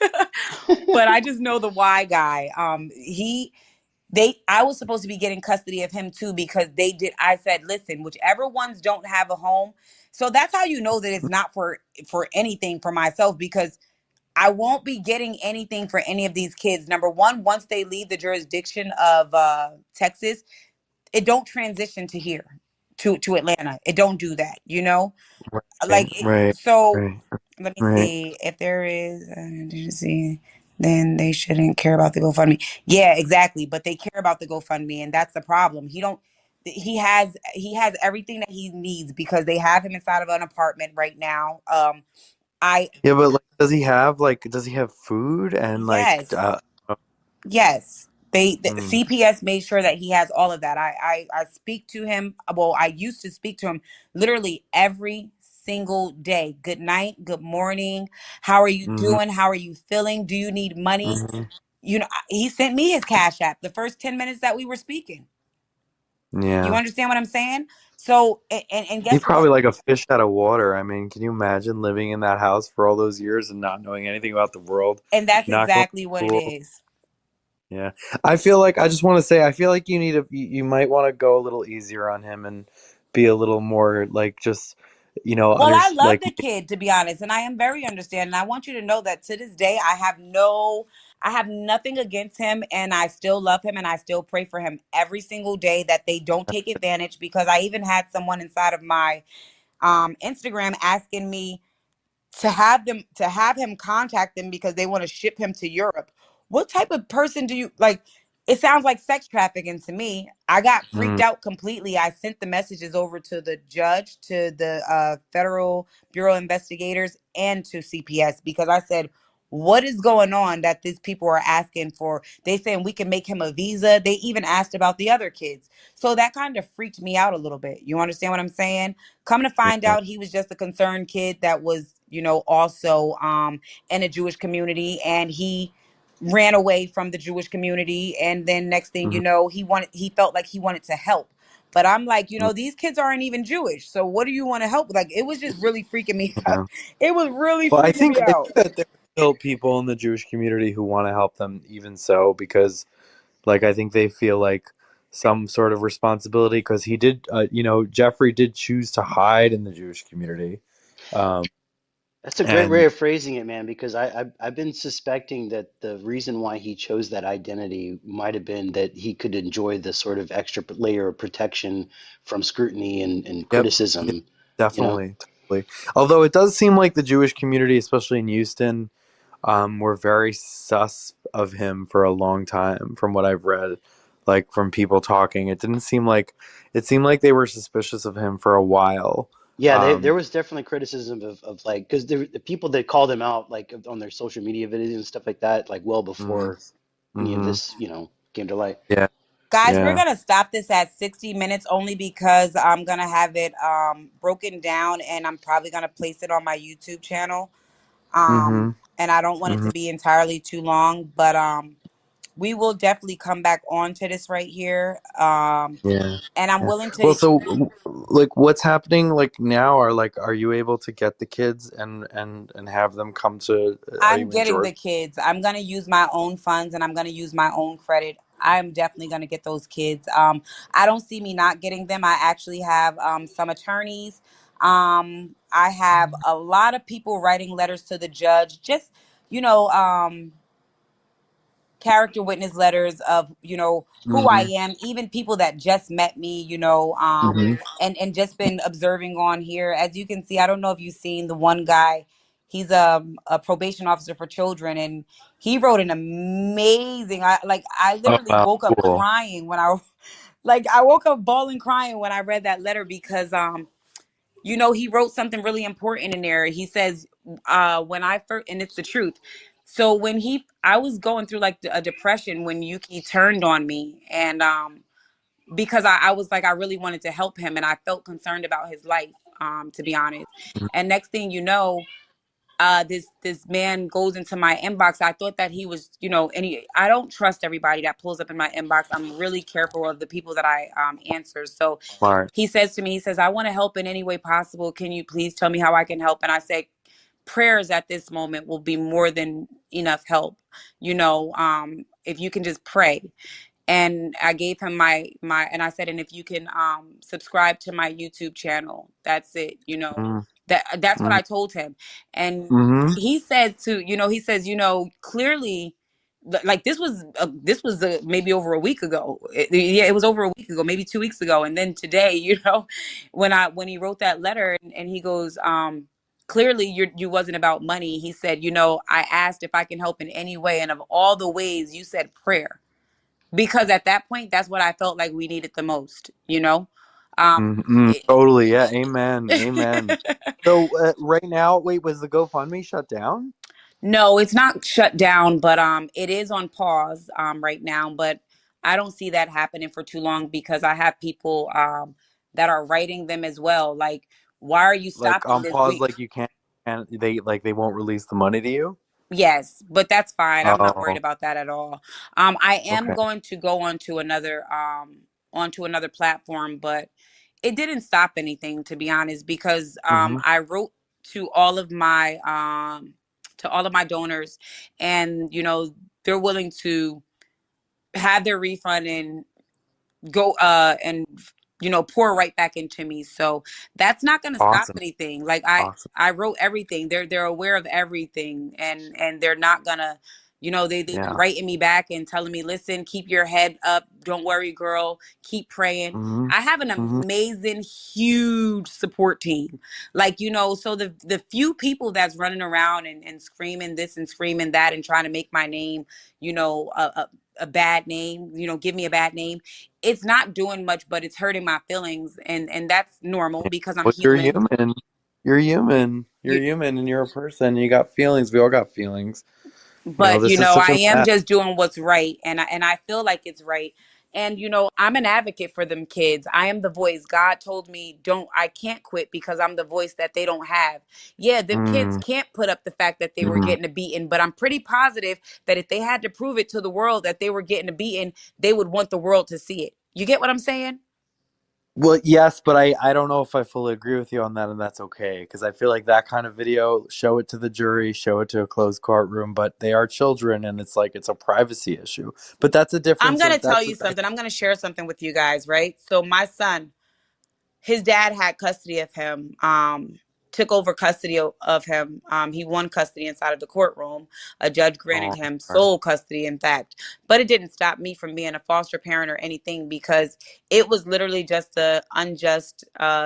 But I just know the Y guy. I was supposed to be getting custody of him too because I said, listen, whichever ones don't have a home. So that's how you know that it's not for anything for myself because I won't be getting anything for any of these kids. Number one, once they leave the jurisdiction of Texas, it don't transition to here, to Atlanta. It don't do that. Right, Like right, so right, let me right. see if there is did you see, then they shouldn't care about the GoFundMe. Yeah, exactly, but they care about the GoFundMe, and that's the problem. He has everything that he needs because they have him inside of an apartment right now. I Yeah, but like, does he have food and like Yes. Yes, the mm, CPS made sure that he has all of that. I speak to him. Well, I used to speak to him literally every single day. Good night, good morning. How are you mm-hmm, doing? How are you feeling? Do you need money? mm-hmm, He sent me his Cash App the first 10 minutes that we were speaking. You yeah. understand what I'm saying? So, and He's guess what? probably like a fish out of water. I mean, can you imagine living in that house for all those years and not knowing anything about the world, And that's not going exactly to what it school? is. Yeah. I just want to say, I feel like you might want to go a little easier on him and be a little more like just, Well, I love like, the kid, to be honest, and I am very understanding. I want you to know that to this day, I have nothing against him, and I still love him, and I still pray for him every single day that they don't take advantage. Because I even had someone inside of my Instagram asking me to have him contact them because they want to ship him to Europe. What type of person do you like? It sounds like sex trafficking to me. I got freaked mm, out completely. I sent the messages over to the judge, to the Federal Bureau of Investigators, and to CPS because I said, "What is going on that these people are asking for?" They saying we can make him a visa. They even asked about the other kids, so that kind of freaked me out a little bit. You understand what I'm saying? Come to find yeah, out, he was just a concerned kid that was also in a Jewish community, and he ran away from the Jewish community, and then next thing Mhm. he felt like he wanted to help. But I'm like, these kids aren't even Jewish, so what do you want to help with? Like, it was just really freaking me out. Yeah. It was really Well, freaking me I out. think that there are still people in the Jewish community who want to help them, even so, because like I think they feel like some sort of responsibility because he did, Jeffrey did choose to hide in the Jewish community, um, That's a great way and of phrasing it, man, because I've been suspecting that the reason why he chose that identity might have been that he could enjoy the sort of extra layer of protection from scrutiny and yep, yep, criticism, you know? definitely, totally. Although it does seem like the Jewish community, especially in Houston, were very sus of him for a long time, from what I've read. Like from people talking, it seemed like they were suspicious of him for a while. Yeah, Um, there was definitely criticism of like, because the people that called him out like on their social media videos and stuff like that, like well mm, before any of hmm this, came to light. yeah, Guys, we're yeah. gonna stop this at 60 minutes only because I'm gonna have it broken down, and I'm probably gonna place it on my YouTube channel. Mm-hmm. And I don't want it Mm-hmm. to be entirely too long, but we will definitely come back on to this right here. Yeah. And I'm Yeah. willing Well, to. so like what's happening like now are you able to get the kids and have them come to are I'm you in getting the Georgia? kids. I'm gonna use my own funds, and I'm gonna use my own credit. I'm definitely gonna get those kids. I don't see me not getting them. I actually have some attorneys. I have a lot of people writing letters to the judge. Just you know, character witness letters of who I Mm-hmm. am, even people that just met me, Mm-hmm. and just been observing on here. As you can see, I don't know if you've seen the one guy. He's a probation officer for children, and he wrote an amazing. I Oh literally wow, woke up cool. crying when I woke up bawling crying when I read that letter because he wrote something really important in there. He says, when I first, and it's the truth. So I was going through like a depression when Yuki turned on me. And because I was like, I really wanted to help him and I felt concerned about his life, to be honest. And next thing you know, this man goes into my inbox. I thought that he was, I don't trust everybody that pulls up in my inbox. I'm really careful of the people that I answer. So Smart. he says to me, he says, I want to help in any way possible. Can you please tell me how I can help? And I say, prayers at this moment will be more than enough help. If you can just pray. And I gave him and I said, and if you can subscribe to my YouTube channel, that's it. That's what Mm-hmm. I told him. And Mm-hmm. he said he says, clearly, like this was maybe over a week ago. Yeah, it was over a week ago, maybe 2 weeks ago. And then today, when he wrote that letter, and he goes, clearly you wasn't about money. He said, I asked if I can help in any way, and of all the ways, you said prayer, because at that point, that's what I felt like we needed the most. Mm-hmm. It, Totally. Yeah. Amen. Amen. So right now, wait, was the GoFundMe shut down? No, it's not shut down, but it is on pause right now. But I don't see that happening for too long because I have people that are writing them as well. Like, why are you Like stopping on this? pause, like you can't, and they won't release the money to you? Yes, but that's fine. I'm not worried Oh, about that at all. I am okay. going to go onto another platform, but it didn't stop anything, to be honest, because Mm-hmm. I wrote to all of my donors, and they're willing to have their refund and go and pour right back into me. So that's not going to stop Awesome. anything. Like i Awesome. i wrote everything. They're aware of everything, and they're not gonna, they've been Yeah. writing me back and telling me, listen, keep your head up, don't worry, girl, keep praying. Mm-hmm. I have an Mm-hmm. amazing, huge support team. Like, so the few people that's running around and screaming this and screaming that and trying to make my name, a bad name, give me a bad name, it's not doing much, but it's hurting my feelings, and that's normal Yeah. because I'm Well, you're human. human. You're human. You're You, human, and you're a person. You got feelings. We all got feelings. but This is such I a am mess. just doing what's right, and I feel like it's right. And, I'm an advocate for them kids. I am the voice. God told me, I can't quit because I'm the voice that they don't have. Yeah, them kids Mm, can't put up the fact that they were mm. getting a beating, but I'm pretty positive that if they had to prove it to the world that they were getting a beating, they would want the world to see it. You get what I'm saying? Well, yes, but I don't know if I fully agree with you on that, and that's okay, because I feel like that kind of video, show it to the jury, show it to a closed courtroom, but they are children, and it's like it's a privacy issue. But that's a I'm difference going to of tell that's you something. I'm going to share something with you guys, right? So my son, his dad had custody of him, took over custody of him. He won custody inside of the courtroom. A judge granted oh, him sorry. sole custody, in fact. But it didn't stop me from being a foster parent or anything, because it was literally just a unjust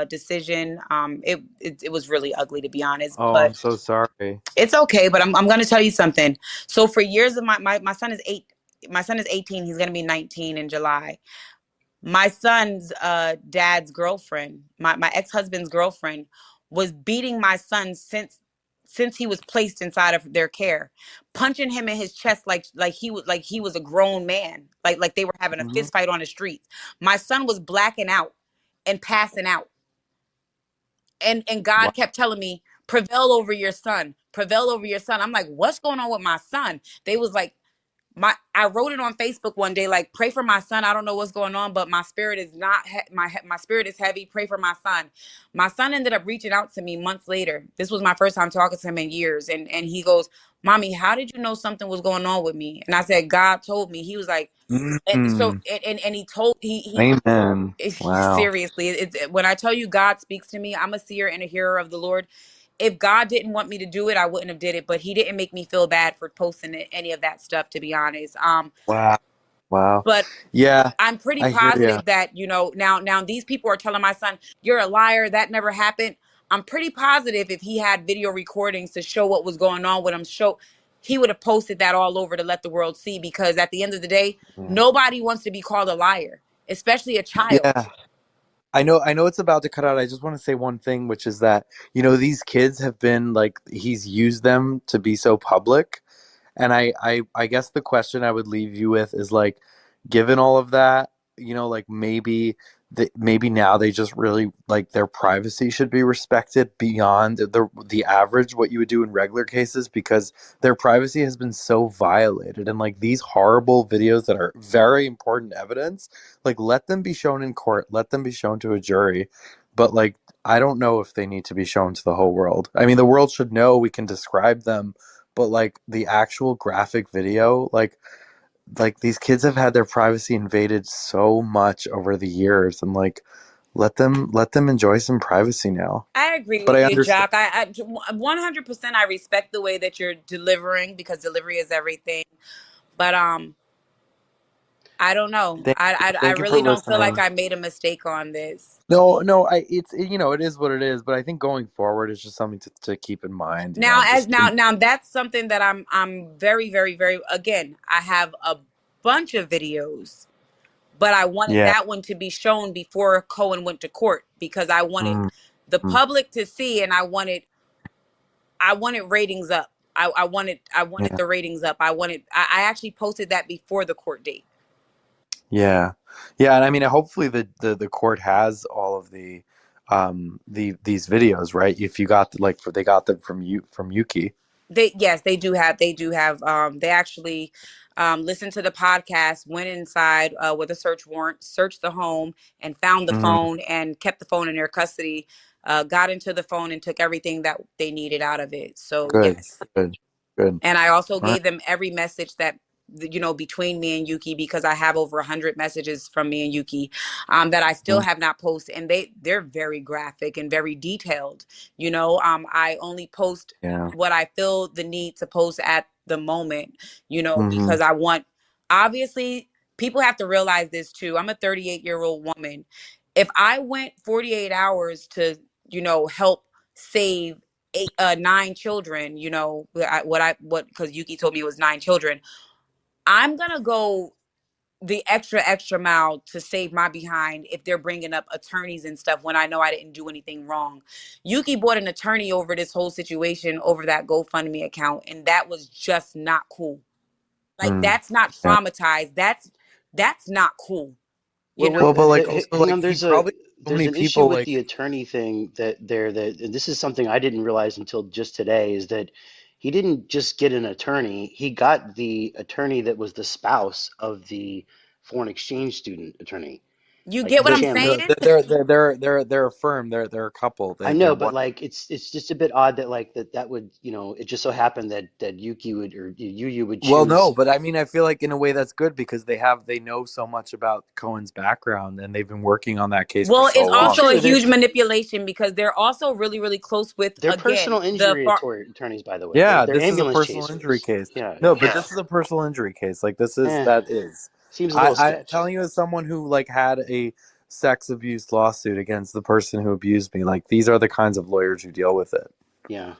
decision. It was really ugly, to be honest. Oh, I'm But so sorry. it's okay. But I'm going to tell you something. So for years of my son is 8. My son is 18. He's going to be 19 in July. My son's dad's girlfriend, my ex-husband's girlfriend, was beating my son since he was placed inside of their care, punching him in his chest like he was a grown man, like they were having a Hmm. fist fight on the streets. My son was blacking out and passing out, and God Wow. kept telling me, prevail over your son, prevail over your son. I'm like, what's going on with my son? They was like, I wrote it on Facebook one day, like, pray for my son. I don't know what's going on, but my spirit is not my spirit is heavy. Pray for my son. My son ended up reaching out to me months later. This was my first time talking to him in years, and he goes, "Mommy, how did you know something was going on with me?" And I said, "God told me." He was like, so Mm, and he told amen. Wow. seriously, it's when I tell you God speaks to me, I'm a seer and a hearer of the Lord. If God didn't want me to do it, I wouldn't have did it, but he didn't make me feel bad for posting any of that stuff, to be honest. Wow. Wow. But Yeah, I'm pretty I hear you. positive that, now these people are telling my son, you're a liar, that never happened. I'm pretty positive if he had video recordings to show what was going on with him, he would have posted that all over to let the world see, because at the end of the day, nobody wants to be called a liar, especially a child. Yeah. I know it's about to cut out. I just want to say one thing, which is that, these kids have been like, he's used them to be so public. And I guess the question I would leave you with is like, given all of that, like maybe now they just really like their privacy should be respected beyond the average what you would do in regular cases, because their privacy has been so violated, and like these horrible videos that are very important evidence, like let them be shown in court, let them be shown to a jury, but like I don't know if they need to be shown to the whole world. I mean, the world should know, we can describe them, but like the actual graphic video, like these kids have had their privacy invaded so much over the years, and like let them enjoy some privacy now. I agree But with I you, understand. Jock. I 100% I respect the way that you're delivering, because delivery is everything. But I don't know. Thank I thank you for really don't feel like listening. I made a mistake on this. No, it is what it is, but I think going forward it's just something to keep in mind, Now, as just now that's something that I'm very, very, very, again, I have a bunch of videos, but I wanted yeah. that one to be shown before Cohen went to court, because I wanted Mm, the mm, public to see, and I wanted ratings up. I wanted yeah. the ratings up. I actually posted that before the court date. Yeah. Yeah, and I mean hopefully the court has all of these videos, right? If you got like they got them from Yuki. They actually listened to the podcast, went inside with a search warrant, searched the home, and found the Mm, phone and kept the phone in their custody. Got into the phone and took everything that they needed out of it. So good, yes. good, good. And I also All right. gave them every message that, between me and Yuki, because I have over 100 messages from me and Yuki that I still Mm, have not posted, and they're very graphic and very detailed. I only post yeah. what I feel the need to post at the moment, Hmm. because I want, obviously, people have to realize this too. I'm a 38-year-old woman. If I went 48 hours to, help save 9 children, because Yuki told me it was 9 children, I'm gonna go the extra mile to save my behind if they're bringing up attorneys and stuff when I know I didn't do anything wrong. Yuki bought an attorney over this whole situation, over that GoFundMe account, and that was just not cool. Like, Mm, that's not yeah. traumatized. That's not cool, you Well, know? Well, but like also hang like on. he probably so There's many an issue people with like the attorney thing that and this is something I didn't realize until just today is that he didn't just get an attorney. He got the attorney that was the spouse of the foreign exchange student attorney, You like get what the I'm Chandler. saying? they're a firm. They're a couple. I They're know, but one. like it's just a bit odd that like that would it just so happened that Yuki would or Yu would Well, no, choose. but I mean, I feel like in a way that's good because they know so much about Cohen's background and they've been working on that case for Well, so it's Well, long. also a true. huge manipulation because they're also really, really close with, They're again, personal the injury far. attorneys, by the way. Yeah, They're this is a ambulance personal injury chasers. case. Yeah, No, yeah. but this is a personal injury case. Like this is Eh, that is. seems a little I'm sketch. telling you as someone who like had a sex abuse lawsuit against the person who abused me. Like these are the kinds of lawyers who deal with it. Yeah.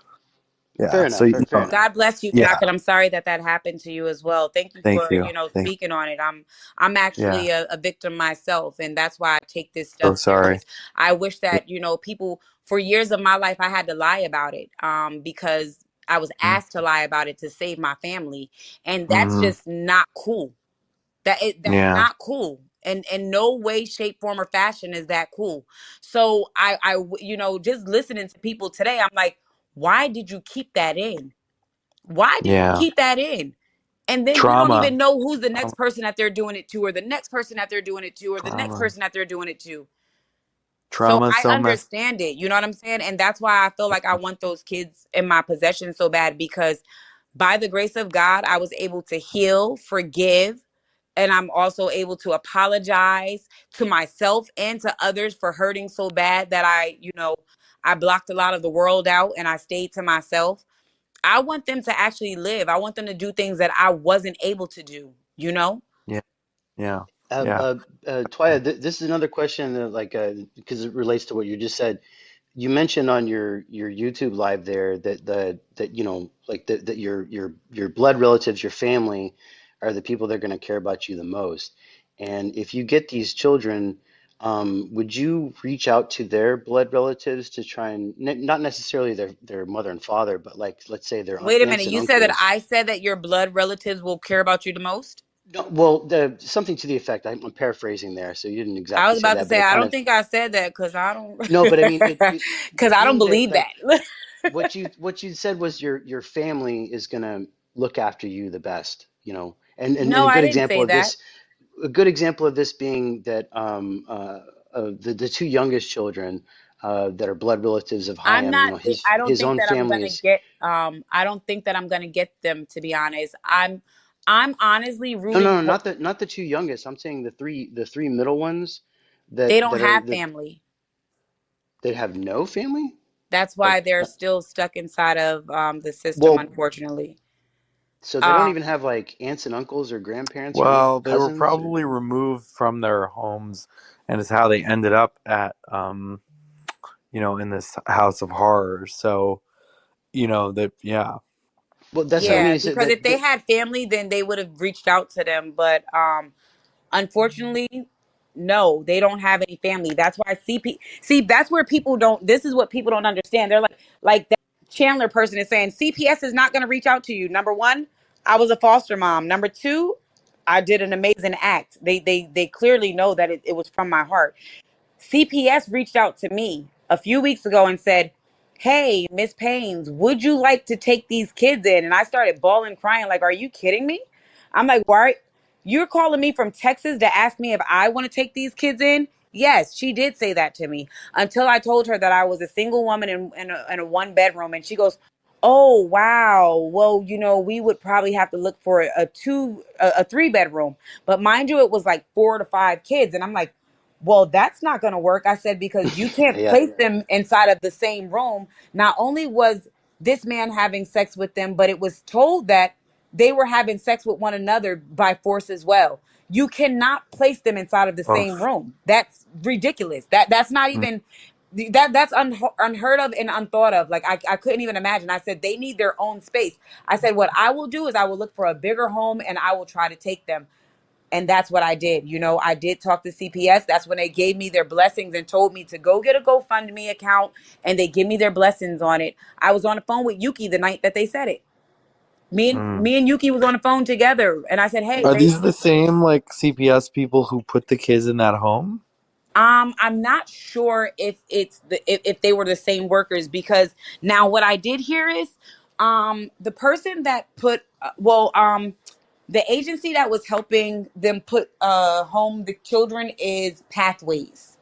Fair Yeah. So enough. you Fair know, enough. God bless you, yeah. Doc, and I'm sorry that that happened to you as well. Thank you Thank for, you. Thank speaking on it. I'm yeah. actually a victim myself, and that's why I take this So stuff sorry. serious. I wish Yeah. that, people, for years of my life I had to lie about it, because I was asked to lie about it to save my family, and that's Mm-hmm. just not cool. That's Yeah. not cool. And in no way, shape, form, or fashion is that cool. So just listening to people today, I'm like, why did you keep that in? Why did you Yeah. keep that in? And then you don't Trauma. even know who's the Trauma. next person that they're doing it to, or the next person that they're doing it to, or the next Trauma. person that they're doing it to. So Trauma is I so messed. understand it. You know what I'm saying? And that's why I feel like I want those kids in my possession so bad, because by the grace of God, I was able to heal, forgive, and I'm also able to apologize to myself and to others for hurting so bad that I blocked a lot of the world out and I stayed to myself. I want them to actually live. I want them to do things that I wasn't able to do, you know? Yeah. Yeah. Uh, Yeah. uh, Twaya, this is another question because it relates to what you just said. You mentioned on your YouTube live there that like that your blood relatives, your family, are the people that are going to care about you the most. And if you get these children, would you reach out to their blood relatives to try and not necessarily their mother and father, but like let's say their Wait a minute. aunts and You said that uncles? I said that your blood relatives will care about you the most? No, well, something to the effect. I'm paraphrasing there, so you didn't I exactly was say about to that, but say, it I kind don't of think I said that because I don't, no, but I mean because I don't being that believe like that. what you said was your family is gonna look after you the best, and No, a I good didn't example say of that. this, being that the two youngest children that are blood relatives of I'm Hyam, not I don't his think own that I'm family gonna is get I don't think that I'm gonna get them, to be honest. I'm honestly no, rooting no, no, for. not the two youngest. I'm saying the three middle ones They that don't that are have the family. that have no family, That's why like they're still stuck inside of the system, well. unfortunately. So they don't Um, even have like aunts and uncles or grandparents or Well, they were cousins or probably removed from their homes, and it's how they ended up at in this house of horrors. So, that yeah. well, that's what I Yeah. mean. yeah, Is that, because if that, they that had family, then they would have reached out to them. But unfortunately, no, they don't have any family. That's why see, that's where people don't. This is what people don't understand. They're like that Chandler person is saying CPS is not going to reach out to you. Number one, I was a foster mom. Number two, I did an amazing act. They clearly know that it was from my heart. CPS reached out to me a few weeks ago and said, "Hey, Miss Paynes, would you like to take these kids in?" And I started bawling, crying, like, "Are you kidding me?" I'm like, "Why? You're calling me from Texas to ask me if I want to take these kids in?" Yes, she did say that to me until I told her that I was a single woman in a one bedroom. And she goes, "Oh, wow. Well, we would probably have to look for a 3 bedroom." But mind you, it was like 4 to 5 kids. And I'm like, well, that's not going to work. I said, because you can't yeah, place them inside of the same room. Not only was this man having sex with them, but it was told that they were having sex with one another by force as well. You cannot place them inside of the Oh. same room. That's ridiculous. That's not even that's unheard of and unthought of. Like I couldn't even imagine. I said they need their own space. I said what I will do is I will look for a bigger home and I will try to take them. And that's what I did. I did talk to CPS. That's when they gave me their blessings and told me to go get a GoFundMe account, and they give me their blessings on it. I was on the phone with Yuki the night that they said it. Me and Yuki was on the phone together, and I said, "Hey, Are babe." these the same like CPS people who put the kids in that home? I'm not sure if they were the same workers, because now what I did hear is the person that put the agency that was helping them put home the children is Pathways.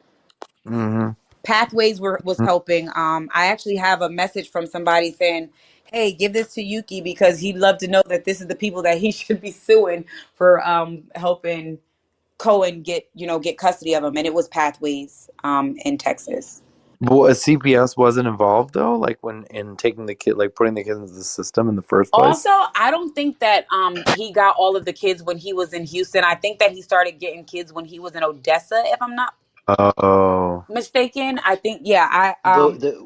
Mm-hmm. Pathways was helping. I actually have a message from somebody saying, "Hey, give this to Yuki because he'd love to know that this is the people that he should be suing for helping Cohen get custody of him." And it was Pathways in Texas. But a CPS wasn't involved though, like when in taking the kid, like putting the kids into the system in the first Also, place. I don't think that he got all of the kids when he was in Houston. I think that he started getting kids when he was in Odessa, if I'm not Oh. mistaken. I think, yeah, I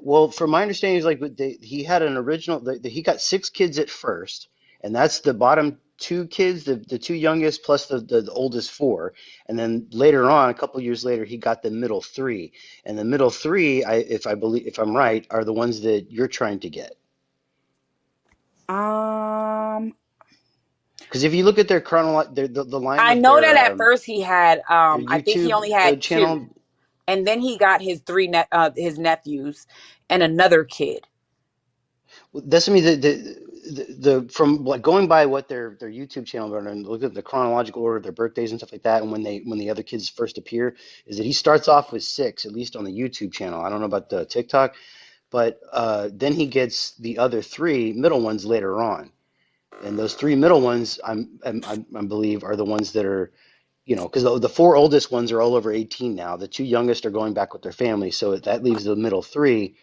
Well, from my understanding, is like he had an original. He got six kids at first, and that's the bottom two kids, the two youngest plus the oldest four, and then later on, a couple years later, he got the middle three, and the middle three, if I'm right, are the ones that you're trying to get. um Because if you look at their the line I of know that at first he had their I think he YouTube only had two, channel. and then he got his nephews and another kid. That's I mean the from like going by what their YouTube channel and look at the chronological order of their birthdays and stuff like that, and when the other kids first appear, is that he starts off with six, at least on the YouTube channel. I don't know about the TikTok, but then he gets the other three middle ones later on, and those three middle ones I believe are the ones that are, because the four oldest ones are all over 18 now. The two youngest are going back with their family, so that leaves the middle three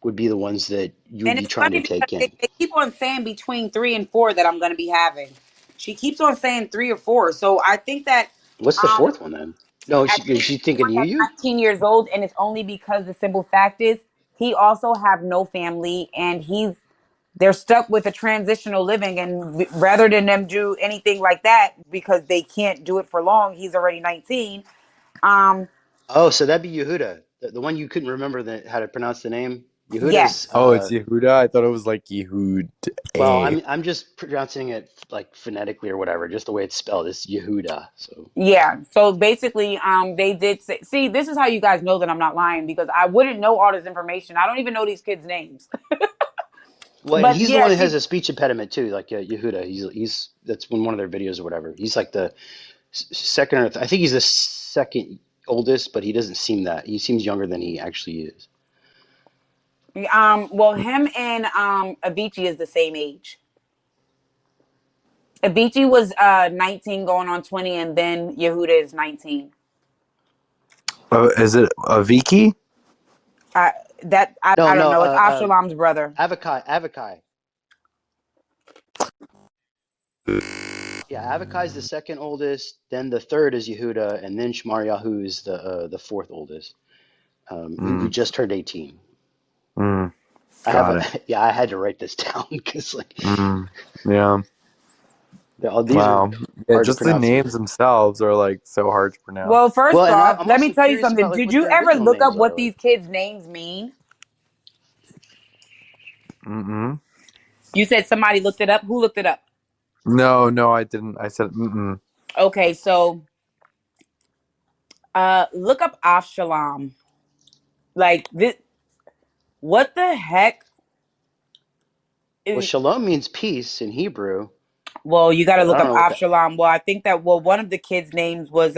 would be the ones that you would And be it's trying to funny because take in. they keep on saying between 3 and 4 that I'm going to be having. She keeps on saying 3 or 4. So I think that What's the um, fourth one then? No, I is think she it's the thinking one you? that's You? 19 years old, and it's only because the simple fact is he also have no family, and they're stuck with a transitional living, and rather than them do anything like that because they can't do it for long, he's already 19. Um, Oh, so that'd be Yehuda, the one you couldn't remember how to pronounce the name. Yehuda's. yes. Oh, it's Yehuda. I thought it was like Yehud Well, A. I'm just pronouncing it like phonetically or whatever, just the way it's spelled. It's Yehuda. So, Yeah. So basically, they did say, see, this is how you guys know that I'm not lying, because I wouldn't know all this information. I don't even know these kids' names. well, and But he's the yeah, one that has a speech impediment too, like Yehuda. He's that's in one of their videos or whatever. He's like the second or I think he's the second oldest, but he doesn't seem that. He seems younger than he actually is. well, him and Avicii is the same age. Avicii was 19 going on 20, and then Yehuda is 19. Is it a Viki? I No, I don't no, know. It's Avshalom's brother. Avakai. Yeah, Avakai is the second oldest. Then the third is Yehuda, and then Shmaryahu is the fourth oldest, who Mm, just turned 18. mm, I have got a it. yeah, I had to write this down because like Mm, yeah. all these are Wow. Yeah, hard to just the pronounce. names themselves are like so hard to Well, pronounce. Well, first and off, I'm let me also tell you curious something. about like Did what you their ever original look names up are. what Like, these kids' names mean? Mm-mm. You said somebody looked it up. Who looked it up? No, no, I didn't. I said mm-mm. Okay, so look up Avshalom. Like this, what the heck well, is? shalom means peace in Hebrew, Well, you got to but I look don't up know what that. Avshalom. Well, I think that one of the kids' names was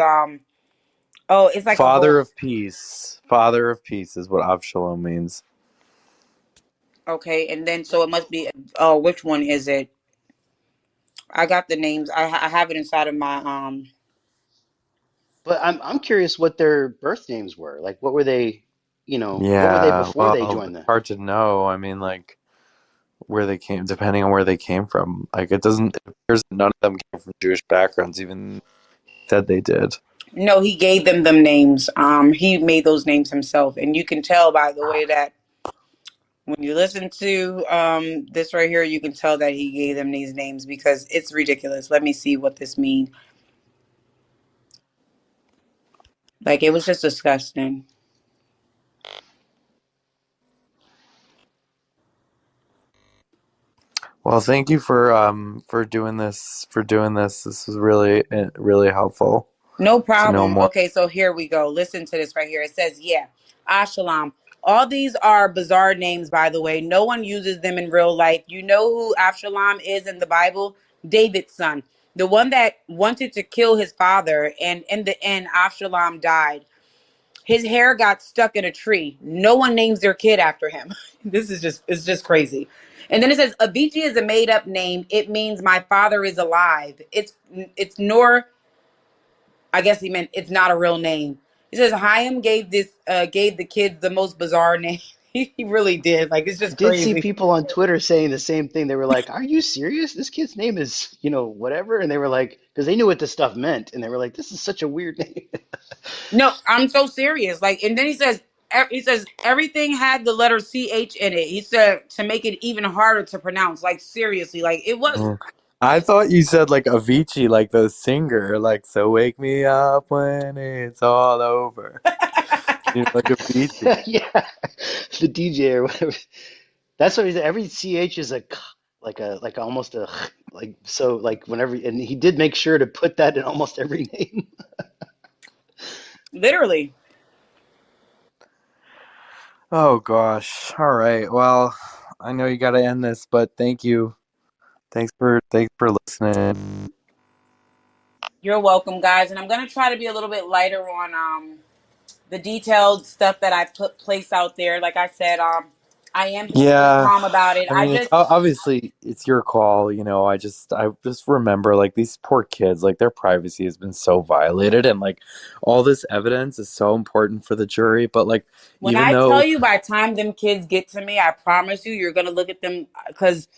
oh, it's like a whole. Father of peace. Father of peace is what Avshalom means. Okay, and then so it must be. Oh, which one is it? I got the names. I have it inside of my But I'm curious what their birth names were. Like, what were they? What were they Yeah, before they well, joined it's the? hard to know. I mean, like where they came, depending on where they came from. Like it doesn't. It appears that none of them came from Jewish backgrounds, even said they did. No, he gave them names. He made those names himself, and you can tell by the way that when you listen to this right here, you can tell that he gave them these names because it's ridiculous. Let me see what this means. Like it was just disgusting. Well, thank you for doing this. For doing this, this was really helpful No to know problem. more. Okay, so here we go. Listen to this right here. It says, yeah, Ashalam. All these are bizarre names, by the way. No one uses them in real life. You know who Absalom is in the Bible? David's son, the one that wanted to kill his father, and in the end, Absalom died. His hair got stuck in a tree. No one names their kid after him. This is it's just crazy. And then it says Avicii is a made up name. It means my father is alive. It's Nor. I guess he meant it's not a real name. He says Chaim gave the kids the most bizarre name. He really did. Like it's I just did see crazy. people on Twitter saying the same thing. They were like, "Are you serious? This kid's name is, whatever." And they were like, because they knew what this stuff meant, and they were like, "This is such a weird name." No, I'm so serious. Like, and then he says everything had the letter CH in it. He said to make it even harder to pronounce. Like seriously, like it was. Mm. I thought you said like Avicii, like the singer, like "So wake me up when it's all over." Like Avicii. Yeah, the DJ or whatever. That's what he said. Every ch is a like almost a like so like whenever and he did make sure to put that in almost every name. Literally. Oh gosh. All right. Well, I know you got to end this, but thank you. Thanks for listening. You're welcome, guys. And I'm gonna try to be a little bit lighter on the detailed stuff that I put place out there. Like I said, I am being very Yeah. calm about it. I I mean, it's just obviously it's your call, I just remember like these poor kids, like their privacy has been so violated, and like all this evidence is so important for the jury, but like when even I tell though you by the time them kids get to me, I promise you, you're gonna look at them because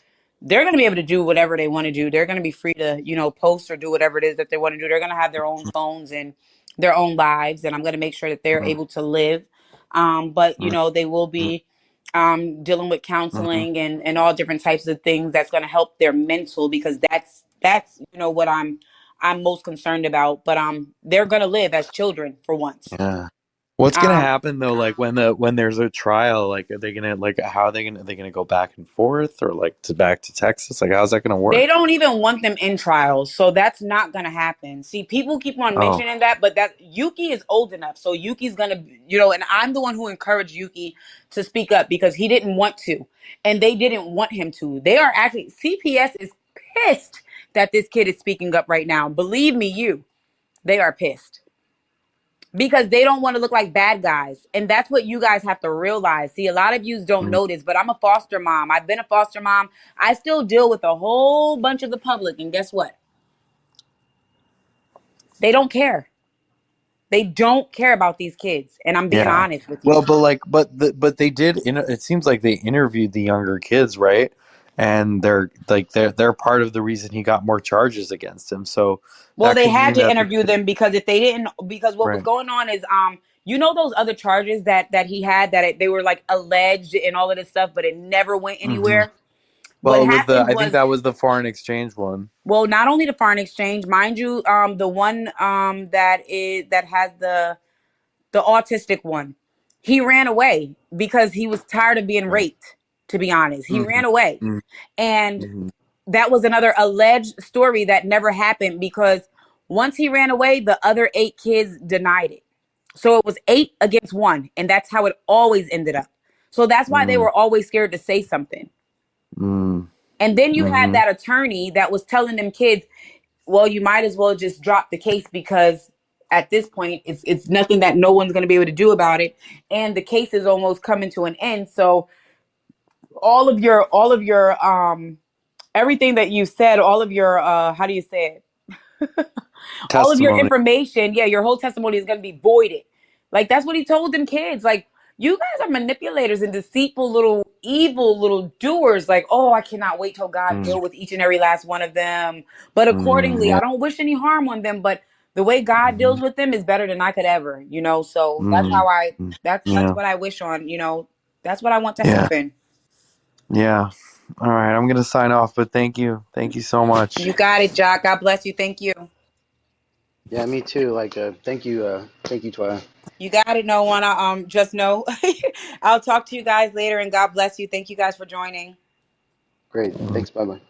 they're gonna be able to do whatever they want to do. They're gonna be free to, post or do whatever it is that they want to do. They're gonna have their own phones and their own lives, and I'm gonna make sure that they're mm, able to live. But mm, they will mm, be dealing with mm, counseling and all different types of things that's gonna help their mental because that's what I'm most concerned about. But they're gonna live as children for once. yeah. What's gonna Um, happen though, like when there's a trial, like are they gonna like how are they gonna go back and forth or like to back to Texas? Like how's that gonna They work? don't even want them in trials, so that's not gonna happen. See, people keep on Oh. mentioning that, but that Yuki is old enough, so Yuki's gonna, and I'm the one who encouraged Yuki to speak up because he didn't want to, and they didn't want him to. They are actually CPS is pissed that this kid is speaking up right now. Believe me, they are pissed because they don't want to look like bad guys, and that's what you guys have to realize. See, a lot of you don't Mm, know this, but I'm a foster mom. I've been a foster mom. I still deal with a whole bunch of the public, and guess what? They don't care. They don't care about these kids, and I'm being yeah. honest with Well, you. but like, but they did. It seems like they interviewed the younger kids, right? And they're part of the reason he got more charges against him. So Well, that they could had mean to that the interview kid, them because if they didn't, because what was right? going on is, those other charges that he had they were like alleged and all of this stuff, but it never went Hmm. anywhere. What Well, it was the happened I think was, that was the foreign exchange one. well, not only the foreign exchange, mind you, the one that has the autistic one, he ran away because he was tired of being Right. raped. To be honest, he Mm-hmm. ran away, and Mm-hmm. that was another alleged story that never happened because once he ran away, the other 8 kids denied it. So it was 8 against 1, and that's how it always ended up. So that's why they Mm-hmm. were always scared to say something. And then you had Mm-hmm. that attorney that was telling them kids, well, you might as well just drop the case because at this point it's nothing that no one's going to be able to do about it, and the case is almost coming to an end. So all of your everything that you said, all of your how do you say it, all of your Testimony. information, yeah, your whole testimony is going to be voided. Like that's what he told them kids. Like, you guys are manipulators and deceitful little evil little doers. Like, oh, I cannot wait till God Mm, deal with each and every last one of them, but accordingly, yeah. I don't wish any harm on them, but the way God Mm-hmm. deals with them is better than I could ever, so that's Mm, how I that's yeah. what I wish on, that's what I want to Yeah. happen. Yeah. All right. I'm gonna sign off, but thank you. Thank you so much. You got it, Jock. God bless you. Thank you. Yeah, me too. Like, thank you, Twyla. You got it. No one. Just know. I'll talk to you guys later, and God bless you. Thank you guys for joining. Great. Thanks. Bye bye.